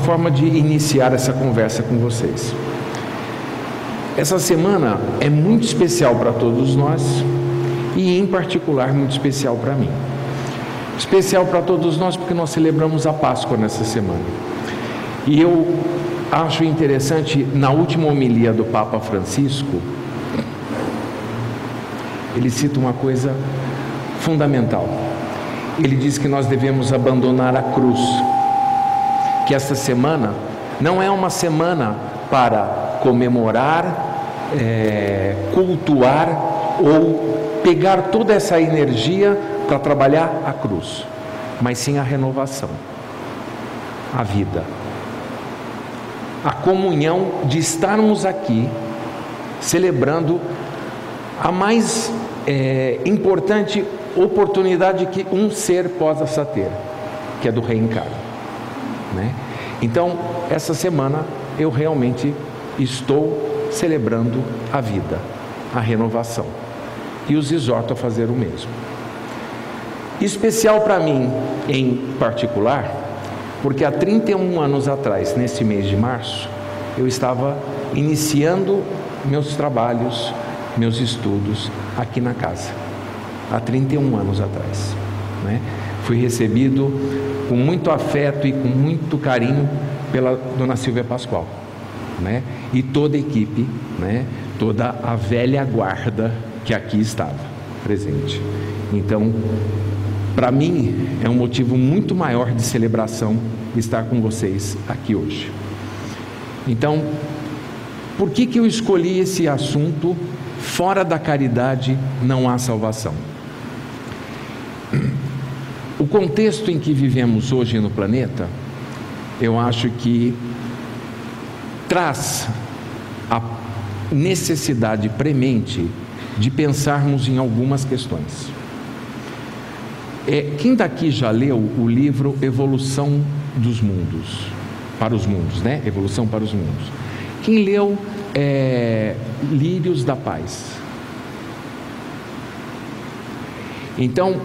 forma de iniciar essa conversa com vocês. Essa semana é muito especial para todos nós e, em particular, muito especial para mim. Especial para todos nós porque nós celebramos a Páscoa nessa semana. E eu acho interessante, na última homilia do Papa Francisco, ele cita uma coisa fundamental. Ele diz que nós devemos abandonar a cruz, que esta semana não é uma semana para comemorar, cultuar ou pegar toda essa energia para trabalhar a cruz, mas sim a renovação, a vida, a comunhão de estarmos aqui celebrando a mais importante oportunidade que um ser possa ter, que é do reencarno, né? Então, essa semana eu realmente estou celebrando a vida, a renovação, e os exorto a fazer o mesmo. Especial para mim em particular, porque há 31 anos atrás, nesse mês de março, eu estava iniciando meus trabalhos, meus estudos aqui na casa, há 31 anos atrás, né? Fui recebido com muito afeto e com muito carinho pela dona Silvia Pascoal, né? E toda a equipe, né? Toda a velha guarda que aqui estava presente. Então, para mim é um motivo muito maior de celebração estar com vocês aqui hoje. Então, por que eu escolhi esse assunto? Fora da caridade não há salvação. O contexto em que vivemos hoje no planeta, eu acho que traz a necessidade premente de pensarmos em algumas questões. Quem daqui já leu o livro Evolução dos Mundos, para os Mundos, né? Evolução para os Mundos. Quem leu Lírios da Paz? Então,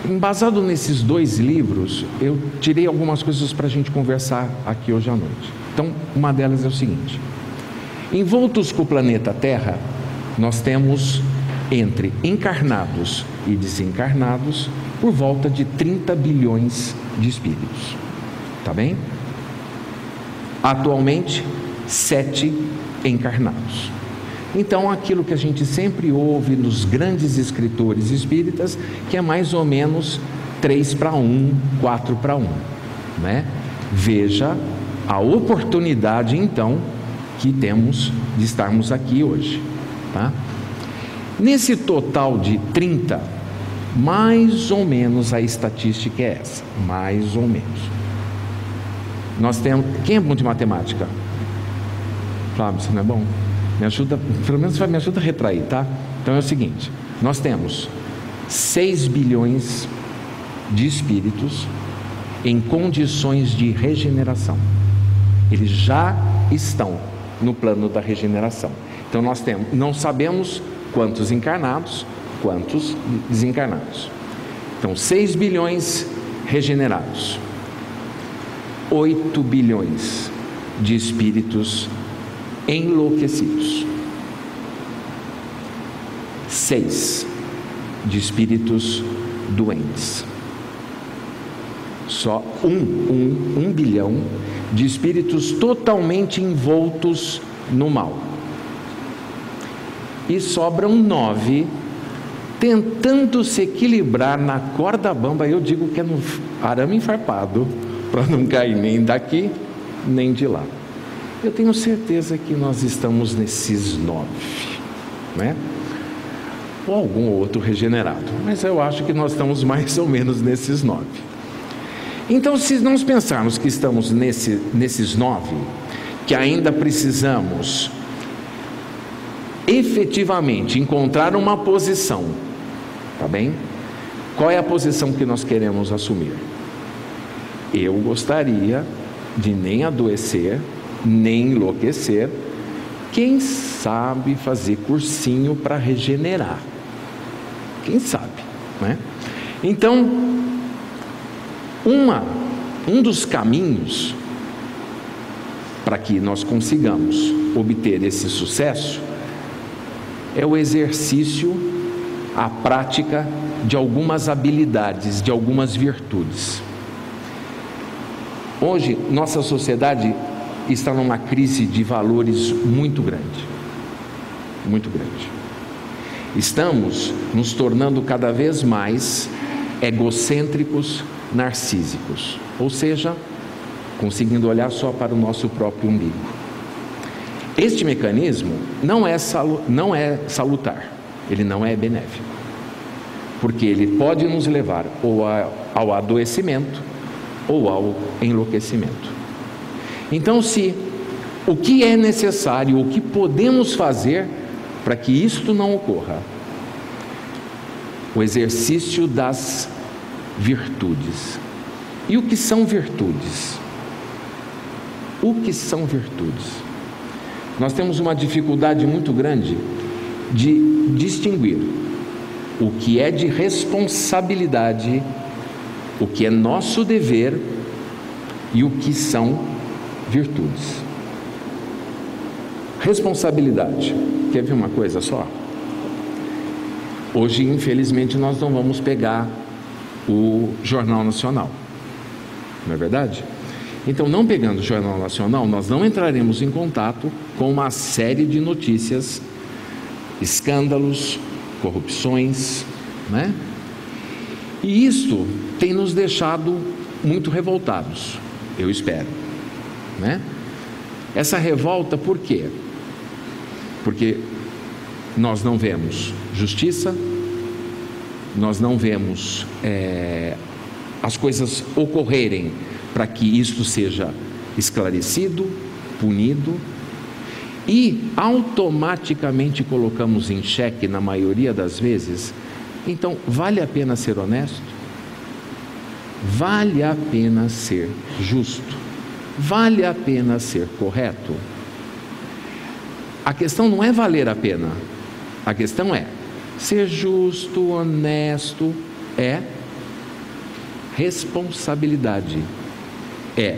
embasado nesses dois livros, eu tirei algumas coisas para a gente conversar aqui hoje à noite. Então, uma delas é o seguinte: envoltos com o planeta Terra, nós temos entre encarnados e desencarnados por volta de 30 bilhões de espíritos, tá bem? Atualmente, 7 encarnados. Então, aquilo que a gente sempre ouve nos grandes escritores espíritas, que é mais ou menos 3:1, 4:1, né? Veja a oportunidade, então, que temos de estarmos aqui hoje, tá? Nesse total de 30, mais ou menos a estatística é essa, mais ou menos. Nós temos... Quem é bom de matemática? Flávio, você não é bom? Me ajuda, pelo menos me ajuda a retrair, tá? Então é o seguinte: nós temos 6 bilhões de espíritos em condições de regeneração. Eles já estão no plano da regeneração. Então nós temos, não sabemos quantos encarnados, quantos desencarnados. Então 6 bilhões regenerados, 8 bilhões de espíritos enlouquecidos, 6 de espíritos doentes, só um bilhão de espíritos totalmente envoltos no mal, e sobram 9 tentando se equilibrar na corda bamba. Eu digo que é no arame farpado, para não cair nem daqui nem de lá. Eu tenho certeza que nós estamos nesses 9, né? Ou algum outro regenerado, mas eu acho que nós estamos mais ou menos nesses 9. Então, se nós pensarmos que estamos nesses 9, que ainda precisamos efetivamente encontrar uma posição, tá bem? Qual é a posição que nós queremos assumir? Eu gostaria de nem adoecer, nem enlouquecer. Quem sabe fazer cursinho para regenerar? Quem sabe, né? Então, um dos caminhos para que nós consigamos obter esse sucesso, é o exercício, a prática de algumas habilidades, de algumas virtudes. Hoje, nossa sociedade está numa crise de valores muito grande, muito grande. Estamos nos tornando cada vez mais egocêntricos, narcísicos, ou seja, conseguindo olhar só para o nosso próprio umbigo. Este mecanismo não é salutar, ele não é benéfico, porque ele pode nos levar ou ao adoecimento ou ao enlouquecimento. Então, o que é necessário, o que podemos fazer para que isto não ocorra? O exercício das virtudes. E o que são virtudes? O que são virtudes? Nós temos uma dificuldade muito grande de distinguir o que é de responsabilidade, o que é nosso dever e o que são virtudes. Responsabilidade. Quer ver uma coisa só? Hoje, infelizmente, nós não vamos pegar o Jornal Nacional, não é verdade? Então, não pegando o Jornal Nacional, nós não entraremos em contato com uma série de notícias, escândalos, corrupções, né? E isto tem nos deixado muito revoltados, eu espero, né? Essa revolta, por quê? Porque nós não vemos justiça, nós não vemos as coisas ocorrerem para que isto seja esclarecido, punido, e automaticamente colocamos em xeque, na maioria das vezes. Então, vale a pena ser honesto? Vale a pena ser justo? Vale a pena ser correto? A questão não é valer a pena, a questão é ser justo, honesto, é responsabilidade, é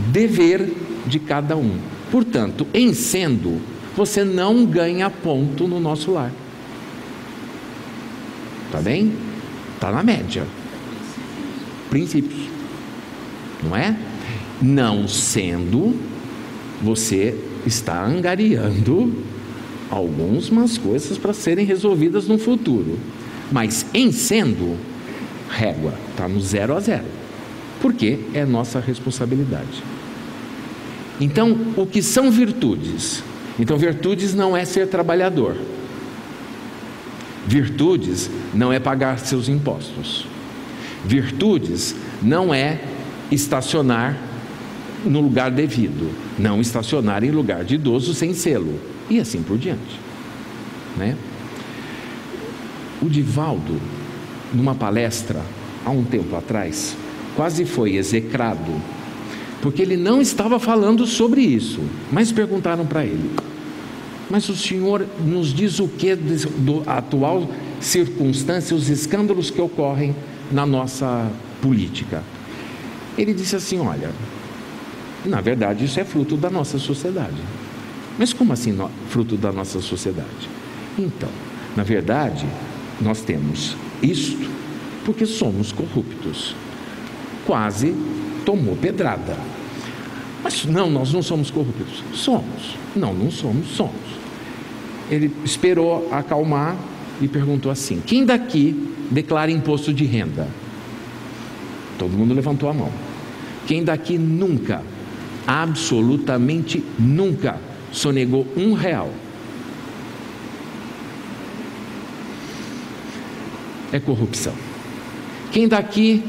dever de cada um. Portanto, em sendo, você não ganha ponto no nosso lar. Tá bem? Tá na média. Princípios, não é? Não sendo, você está angariando algumas coisas para serem resolvidas no futuro. Mas em sendo, régua, está no 0 a 0. Porque é nossa responsabilidade. Então, o que são virtudes? Então, virtudes não é ser trabalhador. Virtudes não é pagar seus impostos. Virtudes não é estacionar no lugar devido, não estacionar em lugar de idoso sem selo, e assim por diante, né? O Divaldo, numa palestra há um tempo atrás, quase foi execrado, porque ele não estava falando sobre isso, mas perguntaram para ele: mas o senhor nos diz o que do atual circunstância, os escândalos que ocorrem na nossa política? Ele disse assim: olha, na verdade isso é fruto da nossa sociedade. Mas como assim fruto da nossa sociedade? Então, na verdade, nós temos isto porque somos corruptos. Quase tomou pedrada. Mas não, nós não somos corruptos. Somos. Não, não somos, somos. Ele esperou acalmar e perguntou assim: quem daqui declara imposto de renda? Todo mundo levantou a mão. Quem daqui nunca, absolutamente nunca, sonegou R$1? É corrupção. Quem daqui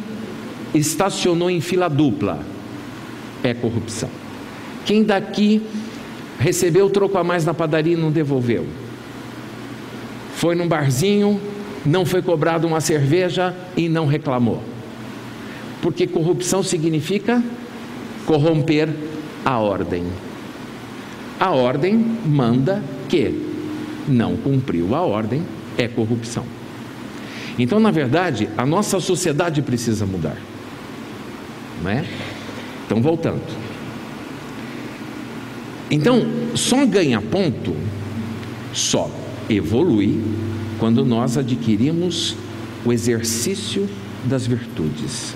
estacionou em fila dupla? É corrupção. Quem daqui recebeu troco a mais na padaria e não devolveu? Foi num barzinho, não foi cobrado uma cerveja e não reclamou? Porque corrupção significa corromper a ordem. A ordem manda que não cumpriu a ordem, é corrupção. Então, na verdade, a nossa sociedade precisa mudar, não é? Então, voltando. Então, só ganha ponto, só evolui quando nós adquirimos o exercício das virtudes.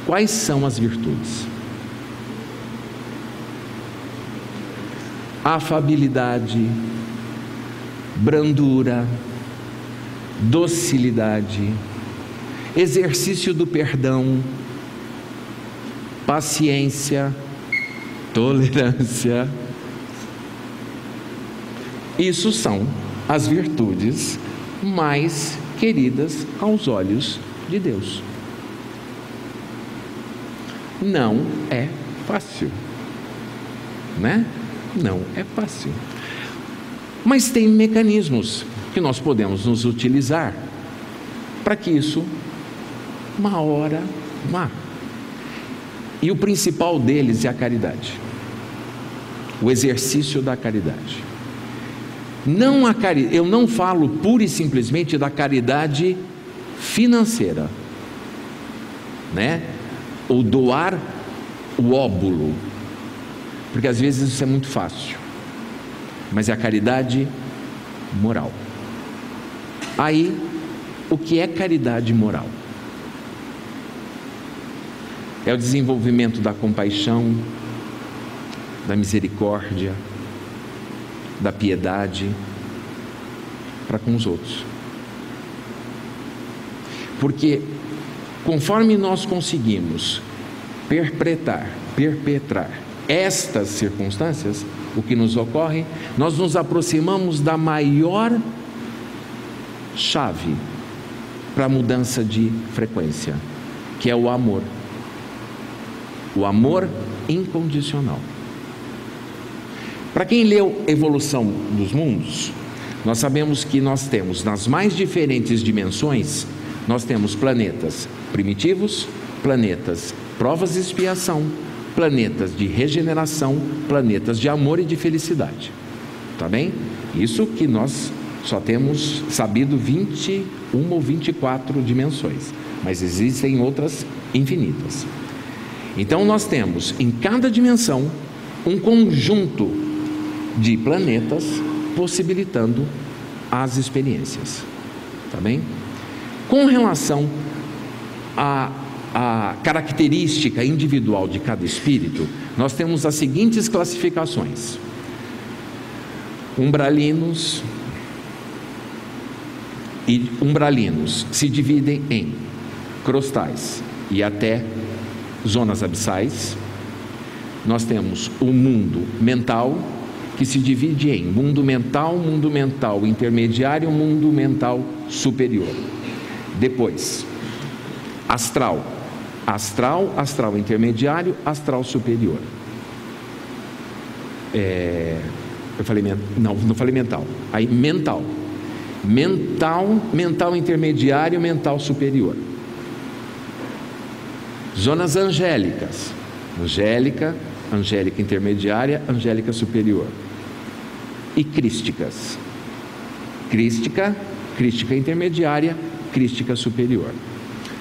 Quais são as virtudes? Afabilidade, brandura, docilidade, exercício do perdão, paciência, tolerância. Isso são as virtudes mais queridas aos olhos de Deus. Não é fácil, né? Não é fácil. Mas tem mecanismos que nós podemos nos utilizar para que isso, uma hora, vá. E o principal deles é a caridade, o exercício da caridade. Não a caridade, eu não falo pura e simplesmente da caridade financeira, né? Ou doar o óbulo, porque às vezes isso é muito fácil, mas é a caridade moral. Aí, o que é caridade moral? É o desenvolvimento da compaixão, da misericórdia, da piedade para com os outros. Porque conforme nós conseguimos perpetrar estas circunstâncias, o que nos ocorre, nós nos aproximamos da maior chave para a mudança de frequência, que é o amor. O amor incondicional. Para quem leu Evolução dos Mundos, nós sabemos que nós temos, nas mais diferentes dimensões, nós temos planetas primitivos, planetas provas de expiação, planetas de regeneração, planetas de amor e de felicidade. Tá bem? Isso que nós só temos sabido 21 ou 24 dimensões, mas existem outras infinitas. Então nós temos em cada dimensão um conjunto de planetas possibilitando as experiências. Tá bem? Com relação à característica individual de cada espírito, nós temos as seguintes classificações: umbralinos se dividem em crostais e até zonas abissais. Nós temos o mundo mental, que se divide em mundo mental intermediário, mundo mental superior. Depois, astral intermediário, astral superior. Eu falei não falei mental. Aí mental intermediário, mental superior. Zonas angélicas: angélica intermediária, angélica superior. E crísticas: crística intermediária, crística superior.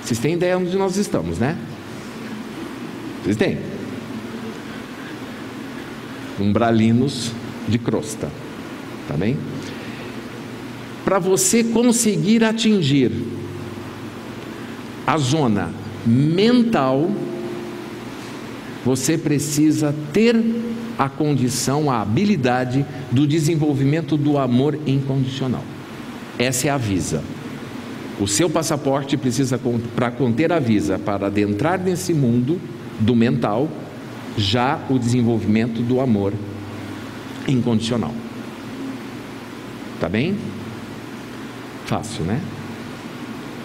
Vocês têm ideia onde nós estamos, né? Vocês têm? Umbralinos de crosta, tá bem? Para você conseguir atingir a zona mental, você precisa ter a condição, a habilidade do desenvolvimento do amor incondicional. Essa é a visa. O seu passaporte precisa, para conter a visa, para adentrar nesse mundo do mental, já o desenvolvimento do amor incondicional. Tá bem? Fácil, né?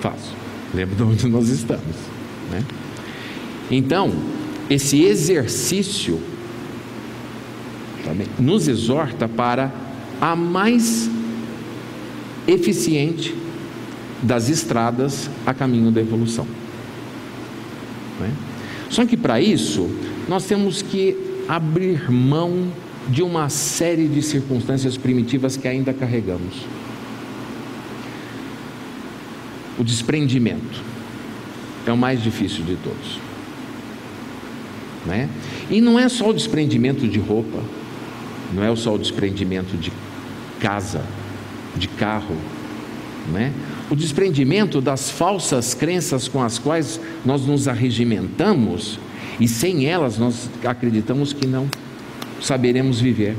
Fácil. Lembra de onde nós estamos, né? Então, esse exercício também nos exorta para a mais eficiente das estradas a caminho da evolução, né? Só que para isso nós temos que abrir mão de uma série de circunstâncias primitivas que ainda carregamos. O desprendimento é o mais difícil de todos, né? E não é só o desprendimento de roupa, não é só o desprendimento de casa, de carro, né? O desprendimento das falsas crenças com as quais nós nos arregimentamos, e sem elas nós acreditamos que não saberemos viver,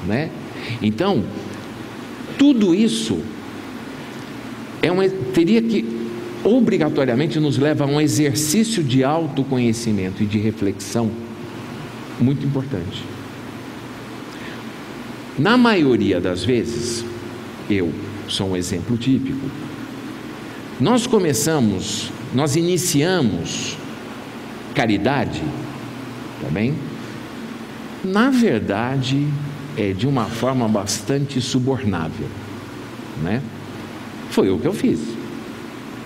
né? Então, tudo isso teria que obrigatoriamente nos leva a um exercício de autoconhecimento e de reflexão muito importante. Na maioria das vezes, eu sou um exemplo típico, nós iniciamos caridade, tá bem? Na verdade, de uma forma bastante subornável, né? Foi o que eu fiz.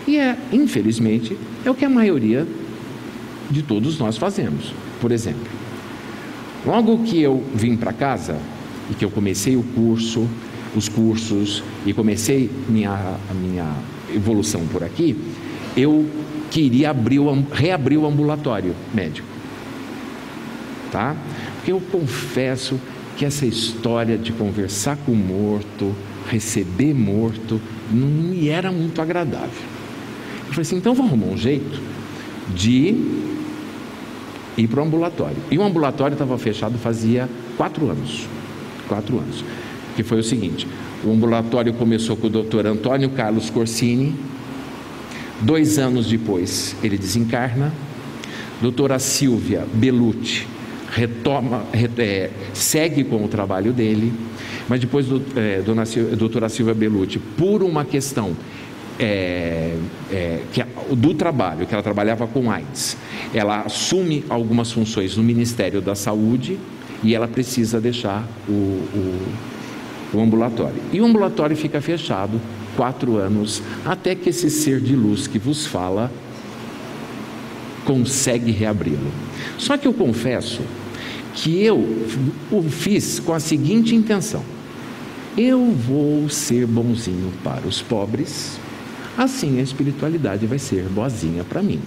E infelizmente, é o que a maioria de todos nós fazemos. Por exemplo, logo que eu vim para casa e que eu comecei os cursos e comecei a minha evolução por aqui, eu queria reabrir o ambulatório médico, tá? Porque eu confesso que essa história de conversar com o morto, receber morto, não me era muito agradável. Eu falei assim, então vamos arrumar um jeito de ir para o ambulatório. E o ambulatório estava fechado fazia 4 anos. 4 anos. Que foi o seguinte: o ambulatório começou com o Dr. Antônio Carlos Corsini. 2 anos depois ele desencarna. Doutora Silvia Bellucci segue com o trabalho dele, mas depois doutora Silvia Bellucci, por uma questão do trabalho, que ela trabalhava com AIDS, ela assume algumas funções no Ministério da Saúde e ela precisa deixar o ambulatório. E o ambulatório fica fechado 4 anos, até que esse ser de luz que vos fala consegue reabri-lo. Só que eu confesso que eu o fiz com a seguinte intenção: eu vou ser bonzinho para os pobres, assim a espiritualidade vai ser boazinha para mim.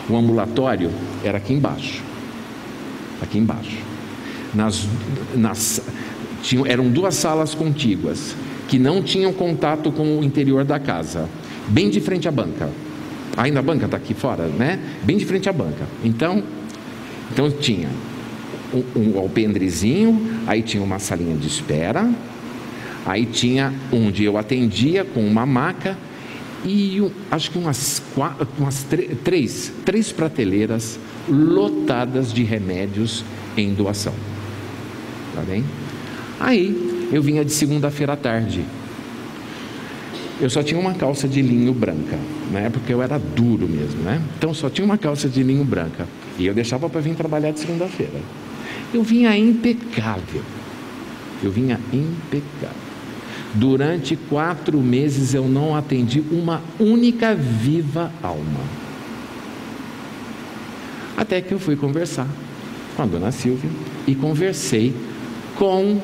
O ambulatório era aqui embaixo. Eram 2 salas contíguas que não tinham contato com o interior da casa, bem de frente à banca. Ainda a banca está aqui fora, né? Bem de frente à banca. Então tinha um alpendrezinho, aí tinha uma salinha de espera, aí tinha onde eu atendia com uma maca e acho que umas 3 prateleiras lotadas de remédios em doação. Tá bem? Aí eu vinha de segunda-feira à tarde. Eu só tinha uma calça de linho branca, né? Porque eu era duro mesmo, né? Então só tinha uma calça de linho branca e eu deixava para vir trabalhar de segunda-feira. Eu vinha impecável. Durante 4 meses eu não atendi uma única viva alma. Até que eu fui conversar com a dona Silvia e conversei com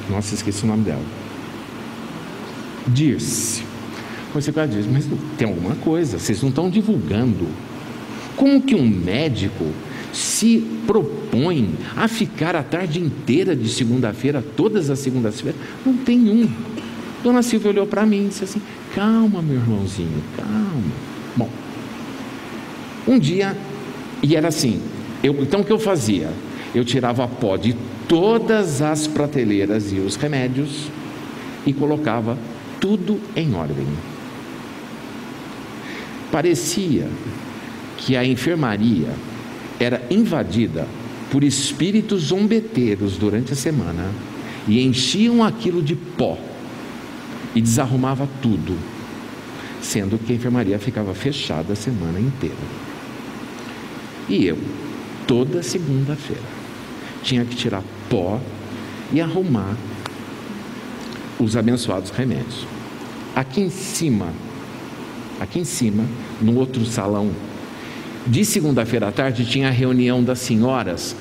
nossa, esqueci o nome dela, Dirce. Você vai dizer, mas tem alguma coisa, vocês não estão divulgando. Como que um médico se propõe a ficar a tarde inteira de segunda-feira, todas as segundas-feiras? Não tem um. Dona Silvia olhou para mim e disse assim: calma, meu irmãozinho, calma. Bom, um dia, e era assim, então o que eu fazia? Eu tirava pó de todas as prateleiras e os remédios e colocava tudo em ordem. Parecia que a enfermaria era invadida por espíritos zombeteiros durante a semana e enchiam aquilo de pó e desarrumava tudo, sendo que a enfermaria ficava fechada a semana inteira. E eu, toda segunda-feira, tinha que tirar pó e arrumar os abençoados remédios. Aqui em cima, no outro salão, de segunda-feira à tarde, tinha a reunião das senhoras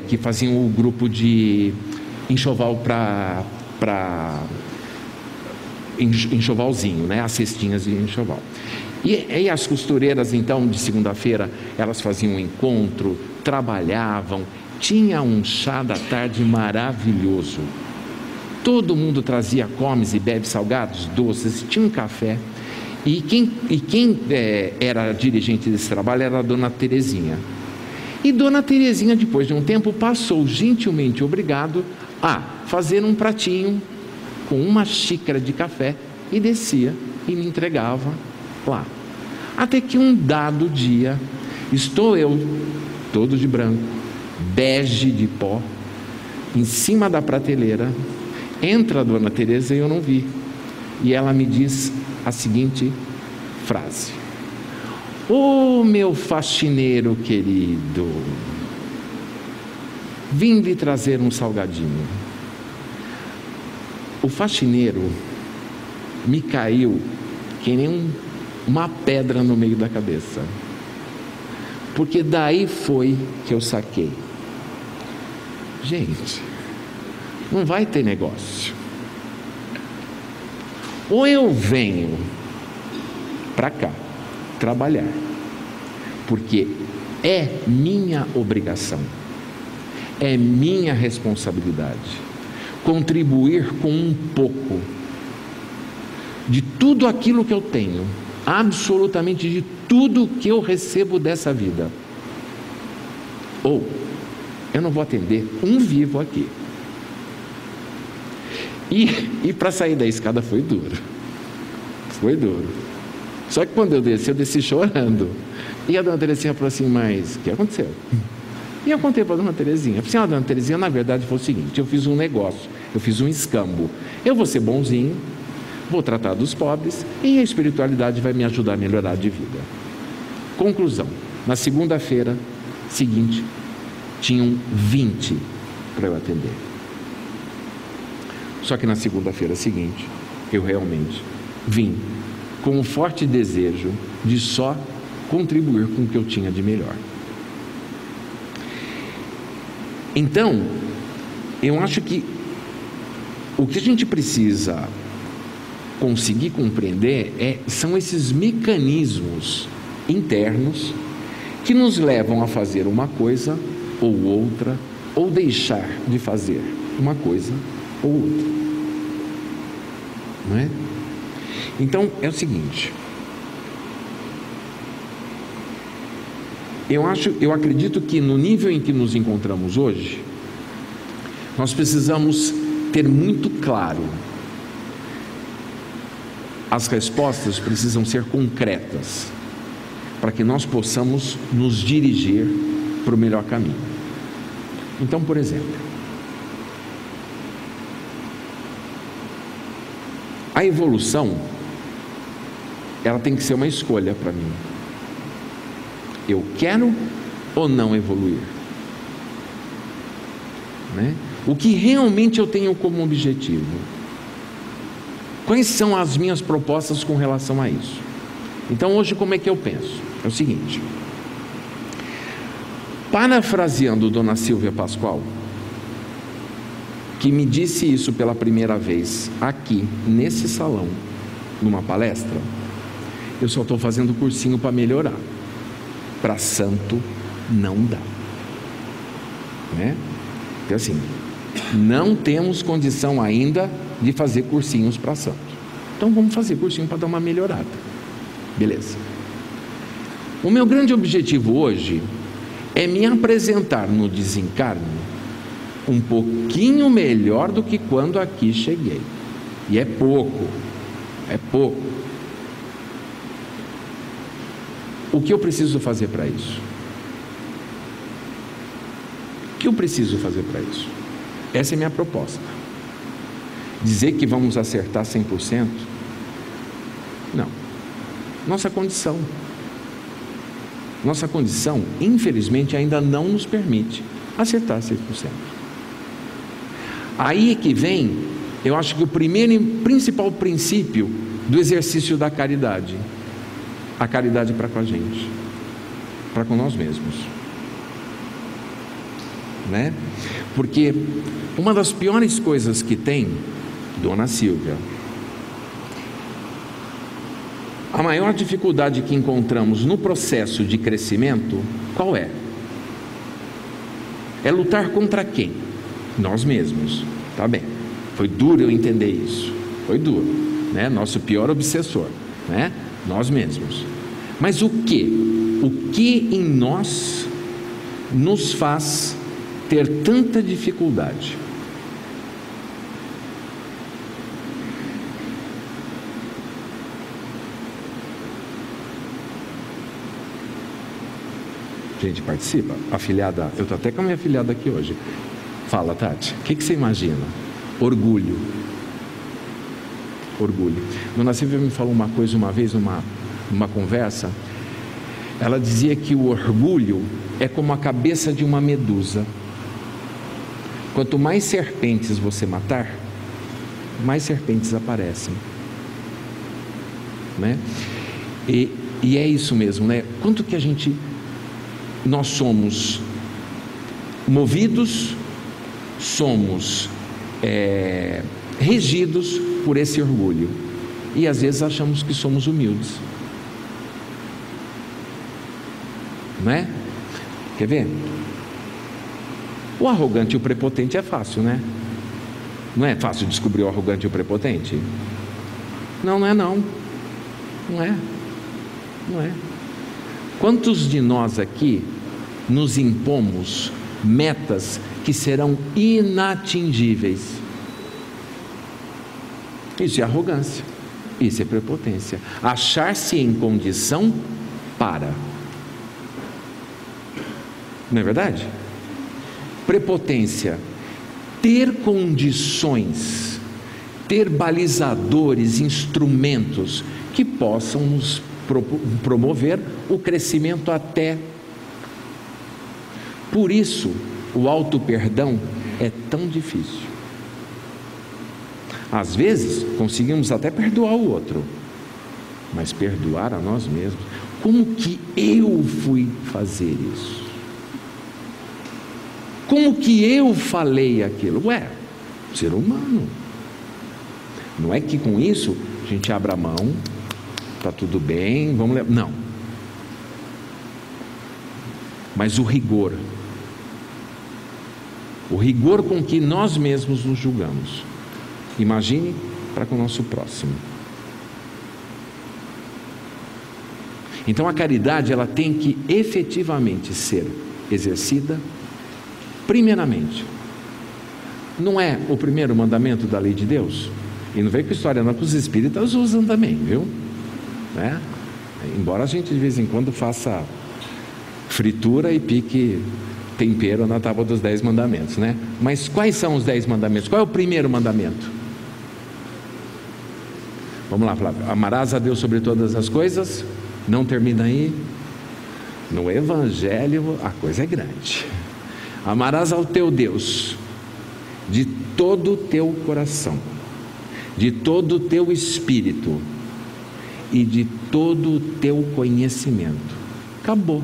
que faziam o grupo de enxoval para enxovalzinho, né? As cestinhas de enxoval. E as costureiras, então, de segunda-feira, elas faziam um encontro, trabalhavam, tinha um chá da tarde maravilhoso. Todo mundo trazia comes e bebe salgados, doces, tinha um café. E quem era dirigente desse trabalho era a Dona Terezinha. E Dona Terezinha, depois de um tempo, passou gentilmente obrigado a fazer um pratinho com uma xícara de café e descia e me entregava lá. Até que um dado dia, estou eu, todo de branco, bege de pó, em cima da prateleira, entra a Dona Teresa e eu não vi. E ela me diz a seguinte frase: ô meu faxineiro querido, vim lhe trazer um salgadinho. O faxineiro me caiu que nem uma pedra no meio da cabeça, porque daí foi que eu saquei: gente, não vai ter negócio. Ou eu venho para cá trabalhar, porque é minha obrigação, é minha responsabilidade contribuir com um pouco de tudo aquilo que eu tenho, absolutamente de tudo que eu recebo dessa vida, ou eu não vou atender um vivo aqui. E para sair da escada foi duro. Só que quando eu desci chorando. E a Dona Terezinha falou assim: mas o que aconteceu? E eu contei para a Dona Terezinha. Eu falei assim: Dona Terezinha, na verdade foi o seguinte, eu fiz um negócio, eu fiz um escambo. Eu vou ser bonzinho, vou tratar dos pobres, e a espiritualidade vai me ajudar a melhorar de vida. Conclusão: na segunda-feira seguinte, tinham 20 para eu atender. Só que na segunda-feira seguinte, eu realmente vim com um forte desejo de só contribuir com o que eu tinha de melhor. Então, eu acho que o que a gente precisa conseguir compreender são esses mecanismos internos que nos levam a fazer uma coisa ou outra, ou deixar de fazer uma coisa ou outra, não é? Então é o seguinte, eu acredito que no nível em que nos encontramos hoje, nós precisamos ter muito claro, as respostas precisam ser concretas, para que nós possamos nos dirigir para o melhor caminho. Então, por exemplo, a evolução, ela tem que ser uma escolha para mim. Eu quero ou não evoluir? Né? O que realmente eu tenho como objetivo? Quais são as minhas propostas com relação a isso? Então hoje como é que eu penso? É o seguinte, parafraseando Dona Silvia Pascoal, que me disse isso pela primeira vez aqui nesse salão, numa palestra: eu só estou fazendo cursinho para melhorar, para santo não dá, né? Porque assim, não temos condição ainda de fazer cursinhos para santo, então vamos fazer cursinho para dar uma melhorada, beleza? O meu grande objetivo hoje é me apresentar no desencarne um pouquinho melhor do que quando aqui cheguei, e é pouco. O que eu preciso fazer para isso? Essa é a minha proposta. Dizer que vamos acertar 100%? Não. Nossa condição, infelizmente, ainda não nos permite acertar 100%. Aí é que vem, eu acho que o primeiro e principal princípio do exercício da caridade. A caridade para com a gente, para com nós mesmos, né? Porque uma das piores coisas que tem, Dona Silvia, A maior dificuldade que encontramos no processo de crescimento, qual é? É lutar contra quem? Nós mesmos. Tá bem, foi duro eu entender isso, foi duro, né? Nosso pior obsessor, né? Nós mesmos. Mas o que em nós nos faz ter tanta dificuldade? Gente, participa. Afilhada, eu estou até com a minha afilhada aqui hoje. Fala, Tati, o que você imagina? Orgulho. Orgulho. Dona Silvia me falou uma coisa uma vez numa conversa. Ela dizia que o orgulho é como a cabeça de uma medusa. Quanto mais serpentes você matar, mais serpentes aparecem, né? E é isso mesmo, né? Quanto que nós somos movidos, somos regidos por esse orgulho, e às vezes achamos que somos humildes, não é? Quer ver? O arrogante e o prepotente é fácil, né? Não é fácil descobrir o arrogante e o prepotente? Não é não. Não é. Não é. Quantos de nós aqui nos impomos metas que serão inatingíveis? Isso é arrogância, isso é prepotência. Achar-se em condição para. Não é verdade? Prepotência, ter condições, ter balizadores, instrumentos que possam nos promover o crescimento até. Por isso, o auto-perdão é tão difícil. Às vezes, conseguimos até perdoar o outro, mas perdoar a nós mesmos. Como que eu fui fazer isso? Como que eu falei aquilo? Ser humano. Não é que com isso a gente abra a mão, está tudo bem, vamos levar. Não. Mas o rigor com que nós mesmos nos julgamos. Imagine para com o nosso próximo. Então a caridade, ela tem que efetivamente ser exercida. Primeiramente, não é o primeiro mandamento da lei de Deus? E não vem com história não, que os espíritas usam também, viu? Né? Embora a gente de vez em quando faça fritura e pique tempero na tábua dos 10 mandamentos, né? Mas quais são os 10 mandamentos? Qual é o primeiro mandamento? Vamos lá, Flávio. Amarás a Deus sobre todas as coisas. Não termina aí. No Evangelho a coisa é grande. Amarás ao teu Deus de todo o teu coração, de todo o teu espírito e de todo o teu conhecimento. Acabou.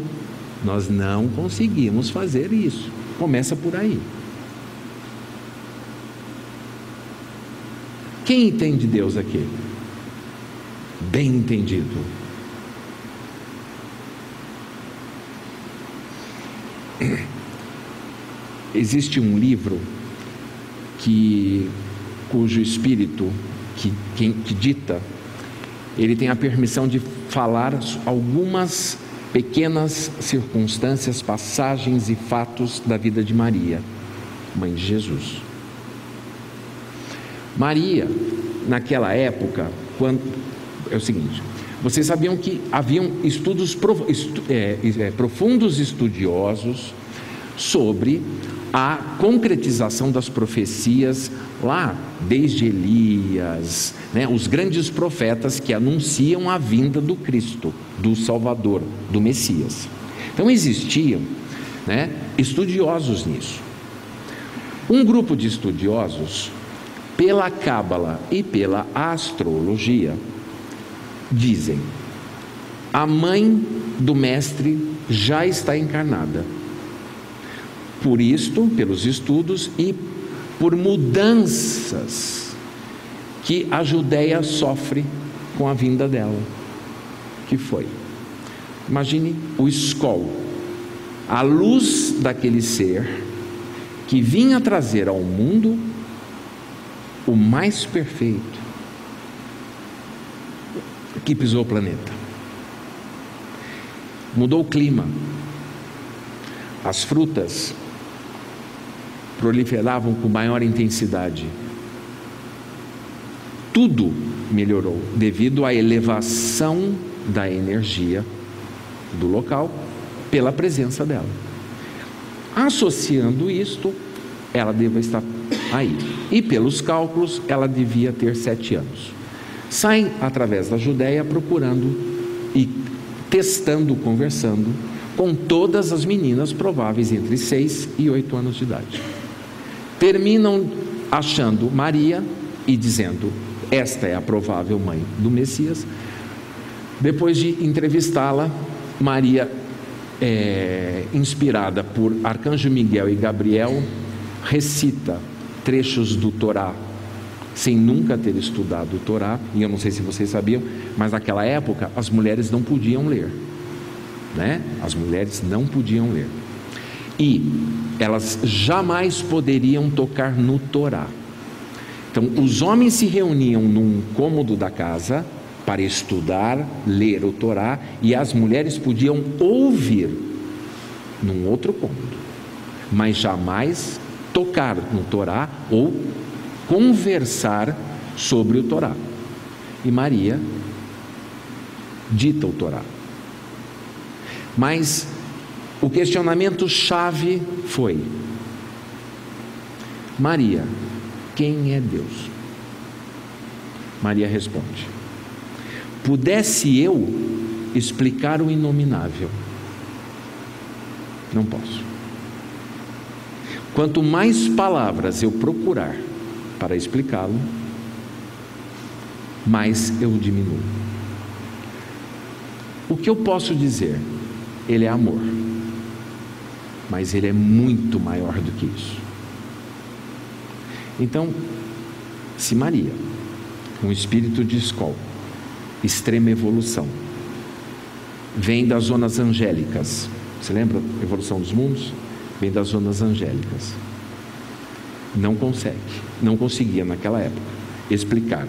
Nós não conseguimos fazer isso. Começa por aí. Quem entende Deus aqui? Bem entendido. Existe um livro cujo espírito que dita, ele tem a permissão de falar algumas pequenas circunstâncias, passagens e fatos da vida de Maria, mãe de Jesus. Maria, naquela época, é o seguinte: vocês sabiam que haviam profundos estudiosos sobre a concretização das profecias lá, desde Elias, né, os grandes profetas que anunciam a vinda do Cristo, do Salvador, do Messias. Então existiam, né, estudiosos nisso. Um grupo de estudiosos, pela Cábala e pela astrologia, dizem: a mãe do Mestre já está encarnada. Por isto, pelos estudos e por mudanças que a Judéia sofre com a vinda dela. que foi. Imagine o Skol, a luz daquele ser que vinha trazer ao mundo o mais perfeito que pisou o planeta. Mudou o clima, as frutas proliferavam com maior intensidade, tudo melhorou devido à elevação da energia do local pela presença dela. Associando isto, ela deve estar aí, e pelos cálculos ela devia ter 7 anos. Saem através da Judéia procurando e testando, conversando com todas as meninas prováveis entre 6 e 8 anos de idade. Terminam achando Maria e dizendo: esta é a provável mãe do Messias. Depois de entrevistá-la, Maria, inspirada por Arcanjo Miguel e Gabriel, recita trechos do Torá, sem nunca ter estudado o Torá. E eu não sei se vocês sabiam, mas naquela época as mulheres não podiam ler, né? As mulheres não podiam ler, e elas jamais poderiam tocar no Torá. Então os homens se reuniam num cômodo da casa para estudar, ler o Torá, e as mulheres podiam ouvir num outro cômodo, mas jamais tocar no Torá ou conversar sobre o Torá. E Maria dita o Torá. Mas o questionamento chave foi: Maria, quem é Deus? Maria responde: pudesse eu explicar o inominável, não posso. Quanto mais palavras eu procurar para explicá-lo, mais eu diminuo. O que eu posso dizer? Ele é amor, mas ele é muito maior do que isso. Então, se Maria, um espírito de Skol, extrema evolução, vem das zonas angélicas, você lembra a evolução dos mundos? Vem das zonas angélicas, não conseguia naquela época explicar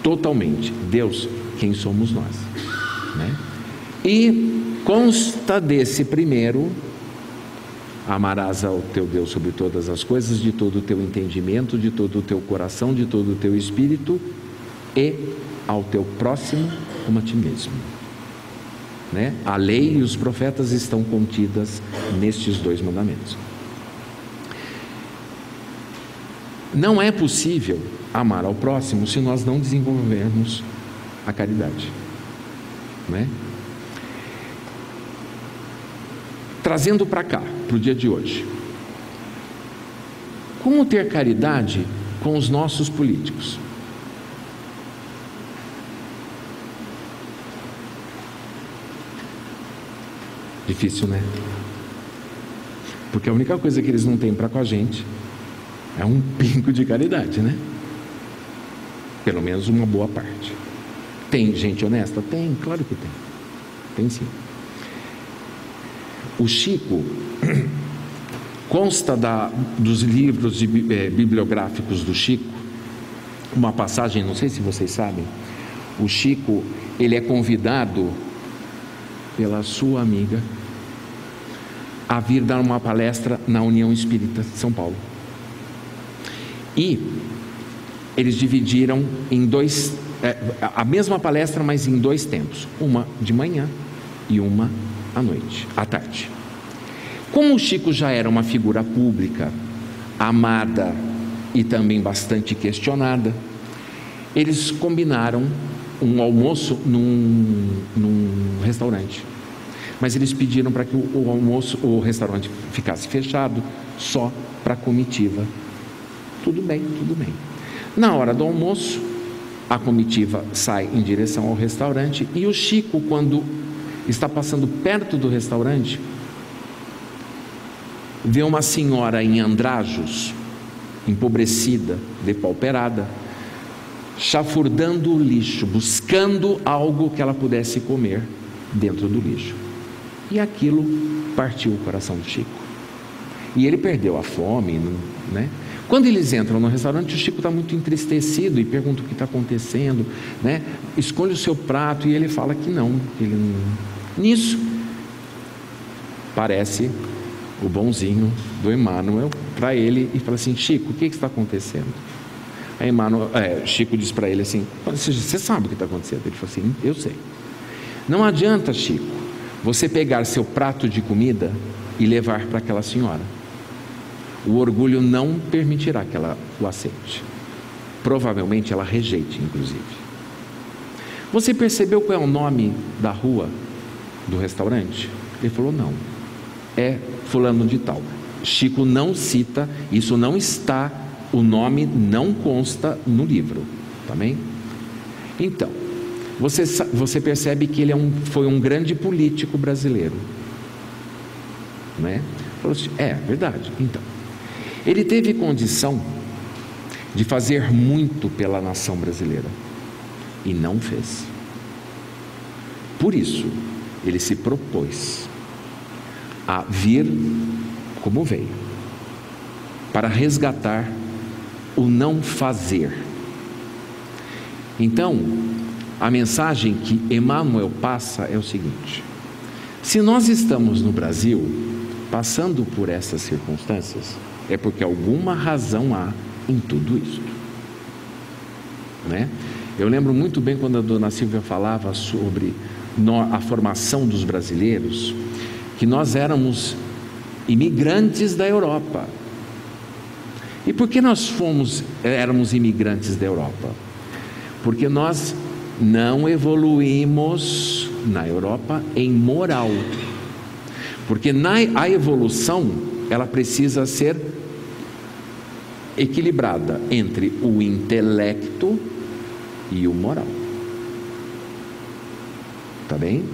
totalmente Deus, quem somos nós, né? E consta desse primeiro: amarás ao teu Deus sobre todas as coisas, de todo o teu entendimento, de todo o teu coração, de todo o teu espírito, e ao teu próximo como a ti mesmo, né? A lei e os profetas estão contidas nestes 2 mandamentos. Não é possível amar ao próximo se nós não desenvolvermos a caridade, né? Trazendo para cá, para o dia de hoje, como ter caridade com os nossos políticos? Difícil, né? Porque a única coisa que eles não têm para com a gente é um pingo de caridade, né? Pelo menos uma boa parte. Tem gente honesta? Tem, claro que tem. Tem sim. O Chico, consta dos livros bibliográficos do Chico, uma passagem, não sei se vocês sabem, o Chico, ele é convidado pela sua amiga a vir dar uma palestra na União Espírita de São Paulo. E eles dividiram em a mesma palestra, mas em 2 tempos, uma de manhã e uma à tarde. Como o Chico já era uma figura pública, amada e também bastante questionada, eles combinaram um almoço num restaurante. Mas eles pediram para que o restaurante ficasse fechado só para a comitiva. Tudo bem, tudo bem. Na hora do almoço, a comitiva sai em direção ao restaurante, e o Chico, quando está passando perto do restaurante, vê uma senhora em andrajos, empobrecida, depauperada, chafurdando o lixo, buscando algo que ela pudesse comer dentro do lixo. E aquilo partiu o coração do Chico. E ele perdeu a fome, né? Quando eles entram no restaurante, o Chico está muito entristecido e pergunta o que está acontecendo, né? Escolhe o seu prato e ele fala que não, ele não. Nisso, parece o bonzinho do Emmanuel para ele e fala assim: Chico, o que está acontecendo? Aí Chico diz para ele assim: você sabe o que está acontecendo? Ele falou assim: eu sei. Não adianta, Chico, você pegar seu prato de comida e levar para aquela senhora. O orgulho não permitirá que ela o aceite. Provavelmente ela rejeite, inclusive. Você percebeu qual é o nome da rua do restaurante? Ele falou: não, é fulano de tal. Chico não cita, isso não está, o nome não consta no livro, tá bem? Então, você percebe que ele foi um grande político brasileiro, né? Falou assim: é verdade. Então, ele teve condição de fazer muito pela nação brasileira e não fez. Por isso, ele se propôs a vir como veio, para resgatar o não fazer. Então, a mensagem que Emmanuel passa é o seguinte: se nós estamos no Brasil passando por essas circunstâncias, é porque alguma razão há em tudo isso, né? Eu lembro muito bem quando a dona Silvia falava sobre a formação dos brasileiros, que nós éramos imigrantes da Europa. E por que nós éramos imigrantes da Europa? Porque nós não evoluímos na Europa em moral. Porque a evolução, ela precisa ser equilibrada entre o intelecto e o moral. Tá bem?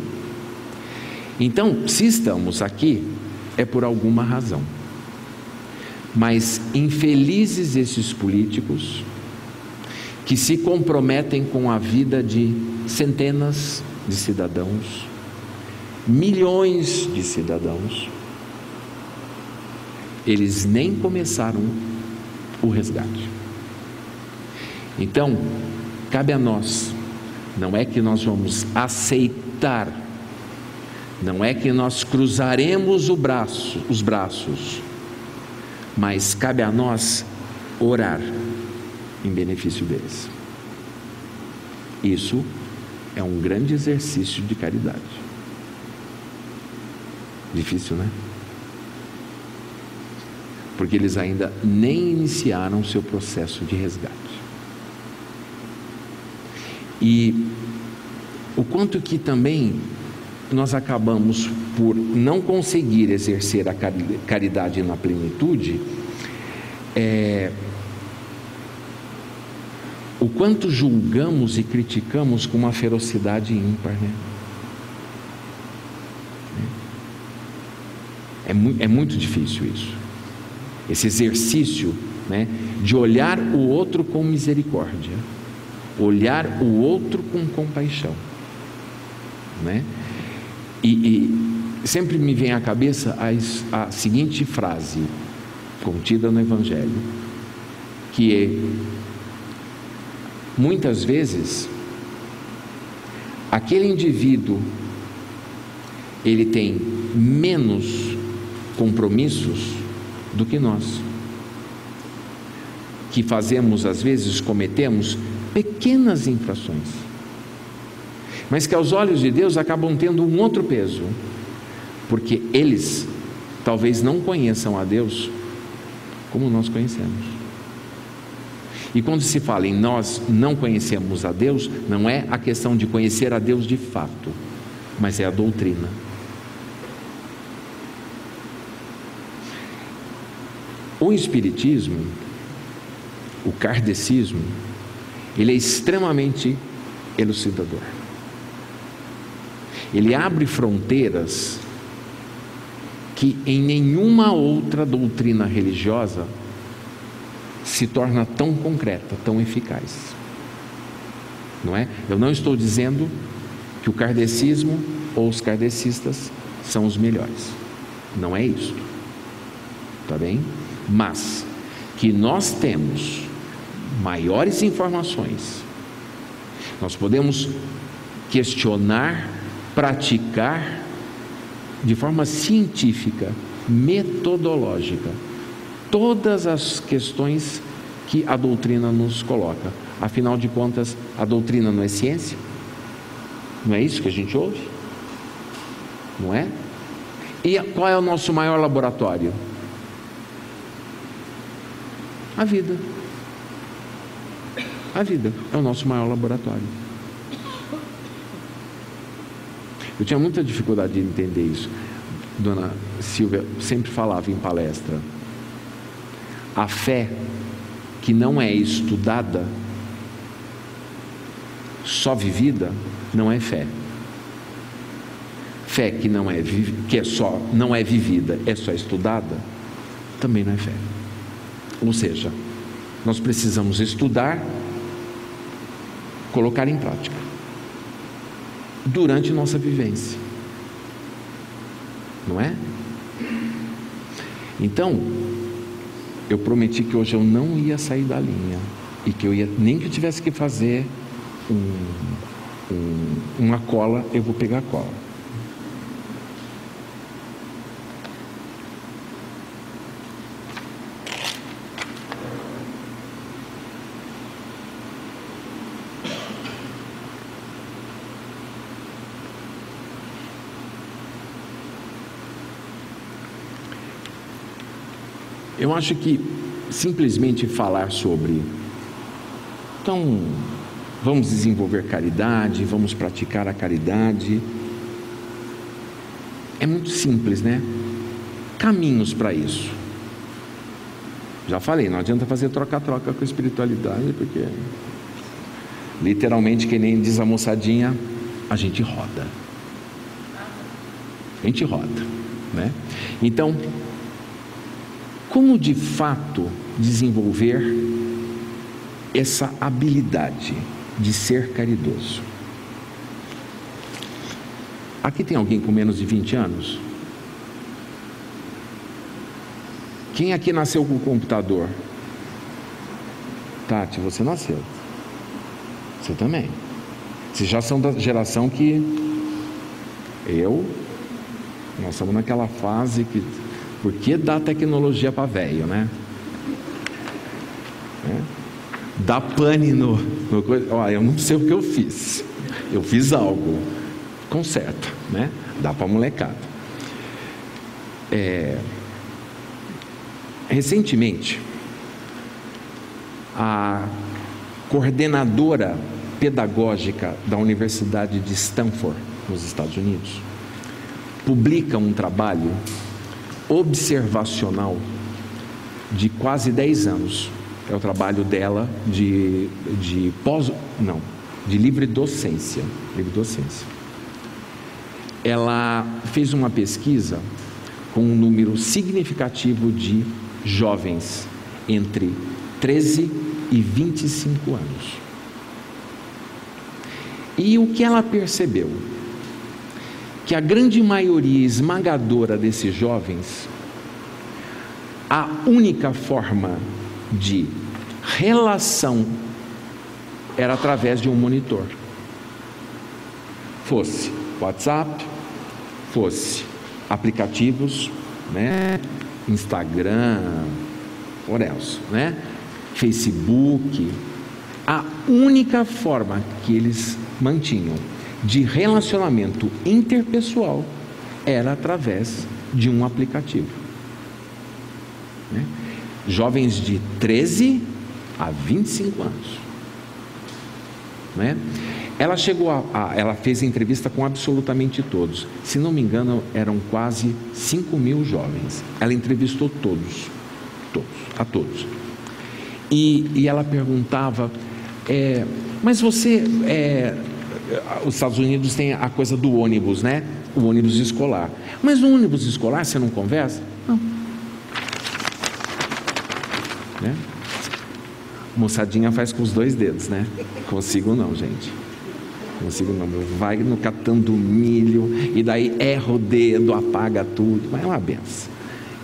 Então, se estamos aqui, é por alguma razão. Mas infelizes esses políticos que se comprometem com a vida de centenas de cidadãos, milhões de cidadãos. Eles nem começaram o resgate. Então, cabe a nós, não é que nós vamos aceitar, não é que nós cruzaremos os braços, mas cabe a nós orar em benefício deles. Isso é um grande exercício de caridade. Difícil, né? Porque eles ainda nem iniciaram o seu processo de resgate. E o quanto que também nós acabamos por não conseguir exercer a caridade na plenitude, o quanto julgamos e criticamos com uma ferocidade ímpar, né? É muito difícil isso, esse exercício, né, de olhar o outro com misericórdia, olhar o outro com compaixão, né? E sempre me vem à cabeça a seguinte frase contida no Evangelho, que é: muitas vezes aquele indivíduo ele tem menos compromissos do que nós, que às vezes cometemos pequenas infrações, mas que aos olhos de Deus acabam tendo um outro peso, porque eles talvez não conheçam a Deus como nós conhecemos. E quando se fala em nós não conhecemos a Deus, não é a questão de conhecer a Deus de fato, mas é a doutrina. O Espiritismo, o kardecismo, ele é extremamente elucidador. Ele abre fronteiras que em nenhuma outra doutrina religiosa se torna tão concreta, tão eficaz. não é? Eu não estou dizendo que o kardecismo ou os kardecistas são os melhores, não é isso, tá bem? Mas que nós temos maiores informações, nós podemos questionar, praticar de forma científica, metodológica, todas as questões que a doutrina nos coloca. Afinal de contas, a doutrina não é ciência? Não é isso que a gente ouve? Não é? E qual é o nosso maior laboratório? A vida. A vida é o nosso maior laboratório. Eu tinha muita dificuldade de entender isso. Dona Silvia sempre falava em palestra: a fé que não é estudada, só vivida, não é fé. Fé que não é vivida, é só estudada, também não é fé. Ou seja, nós precisamos estudar, colocar em prática durante nossa vivência, não é? Então, eu prometi que hoje eu não ia sair da linha, e que eu ia, nem que eu tivesse que fazer uma cola, eu vou pegar a cola. Eu acho que simplesmente falar sobre, então, vamos desenvolver caridade, vamos praticar a caridade, é muito simples, né? Caminhos para isso. Já falei, não adianta fazer troca-troca com a espiritualidade, porque literalmente, que nem diz a moçadinha, a gente roda. A gente roda, né? Então, como de fato desenvolver essa habilidade de ser caridoso? Aqui tem alguém com menos de 20 anos? Quem aqui nasceu com o computador? Tati, você nasceu. Você também. Vocês já são da geração que nós estamos naquela fase que, por que dá tecnologia para velho, né? Dá pane no coisa. Olha, eu não sei o que eu fiz. Eu fiz algo. Conserta, né? Dá para molecada. Recentemente, a coordenadora pedagógica da Universidade de Stanford, nos Estados Unidos, publica um trabalho observacional de quase 10 anos. É o trabalho dela de livre docência. Ela fez uma pesquisa com um número significativo de jovens entre 13 e 25 anos. E o que ela percebeu? Que a grande maioria esmagadora desses jovens, a única forma de relação era através de um monitor. Fosse WhatsApp, fosse aplicativos, né? Instagram, what else, né? Facebook. A única forma que eles mantinham de relacionamento interpessoal era através de um aplicativo, né? Jovens de 13 a 25 anos, né? Ela ela fez entrevista com absolutamente todos. Se não me engano, eram quase 5.000 jovens. Ela entrevistou a todos. E ela perguntava, mas você, os Estados Unidos tem a coisa do ônibus, né? O ônibus escolar. Mas no ônibus escolar você não conversa? Não. Né? Moçadinha faz com os 2 dedos, né? Consigo não, gente. Consigo não. Vai no catando milho e daí erra o dedo, apaga tudo. Mas é uma benção.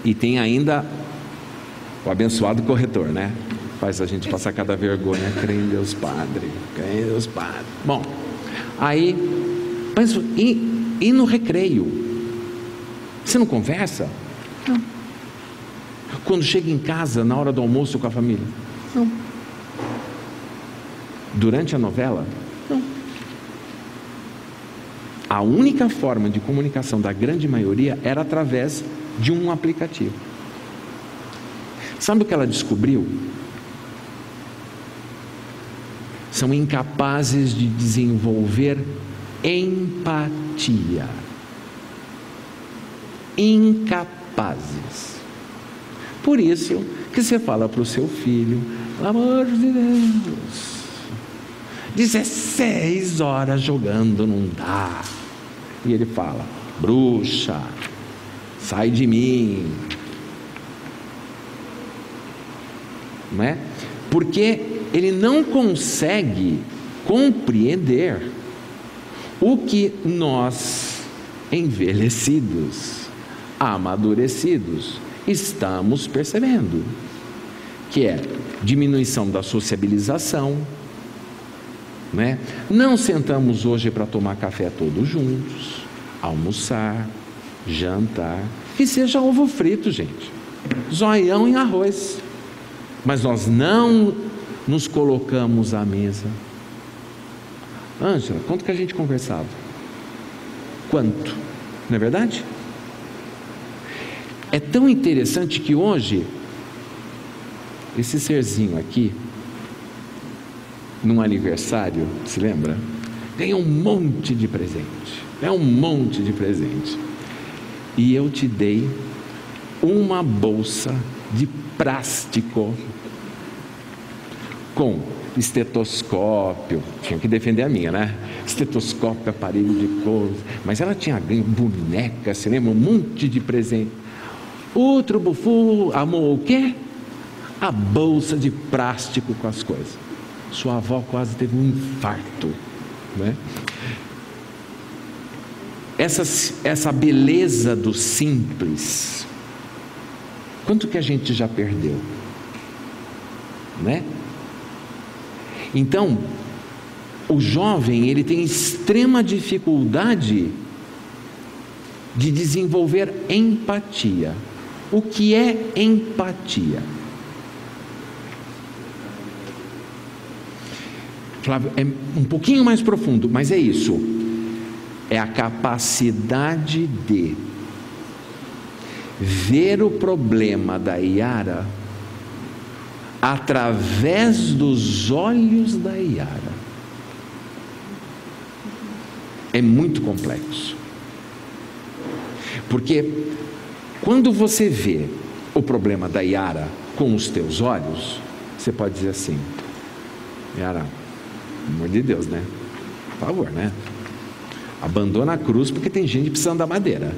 E tem ainda o abençoado corretor, né? Faz a gente passar cada vergonha. Crê em Deus Padre. Crê em Deus Padre. Bom, aí, mas e no recreio? Você não conversa? Não. Quando chega em casa, na hora do almoço com a família? Não. Durante a novela? Não. A única forma de comunicação da grande maioria era através de um aplicativo. Sabe o que ela descobriu? São incapazes de desenvolver empatia. Incapazes. Por isso que você fala para o seu filho, pelo amor de Deus, 16 horas jogando não dá. E ele fala, bruxa, sai de mim. Não é? Porque ele não consegue compreender o que nós, envelhecidos, amadurecidos, estamos percebendo, que é diminuição da sociabilização, né? Não sentamos hoje para tomar café todos juntos, almoçar, jantar, que seja ovo frito, gente, zoião e arroz, mas nós não nos colocamos à mesa. Ângela, quanto que a gente conversava? Quanto? Não é verdade? É tão interessante que hoje, esse serzinho aqui, num aniversário, se lembra? Ganha um monte de presente. É um monte de presente. E eu te dei uma bolsa de plástico com estetoscópio, tinha que defender a minha, né? Estetoscópio, aparelho de coisa, mas ela tinha ganho boneca, você lembra? Um monte de presente. Outro bufu amou o quê? A bolsa de plástico com as coisas. Sua avó quase teve um infarto, né? Essa beleza do simples, quanto que a gente já perdeu, né? Então, o jovem, ele tem extrema dificuldade de desenvolver empatia. O que é empatia? Flávio, é um pouquinho mais profundo, mas é isso. É a capacidade de ver o problema da Yara através dos olhos da Yara. É muito complexo. Porque quando você vê o problema da Yara com os teus olhos, você pode dizer assim: Yara, pelo amor de Deus, né? Por favor, né? Abandona a cruz, porque tem gente precisando da madeira.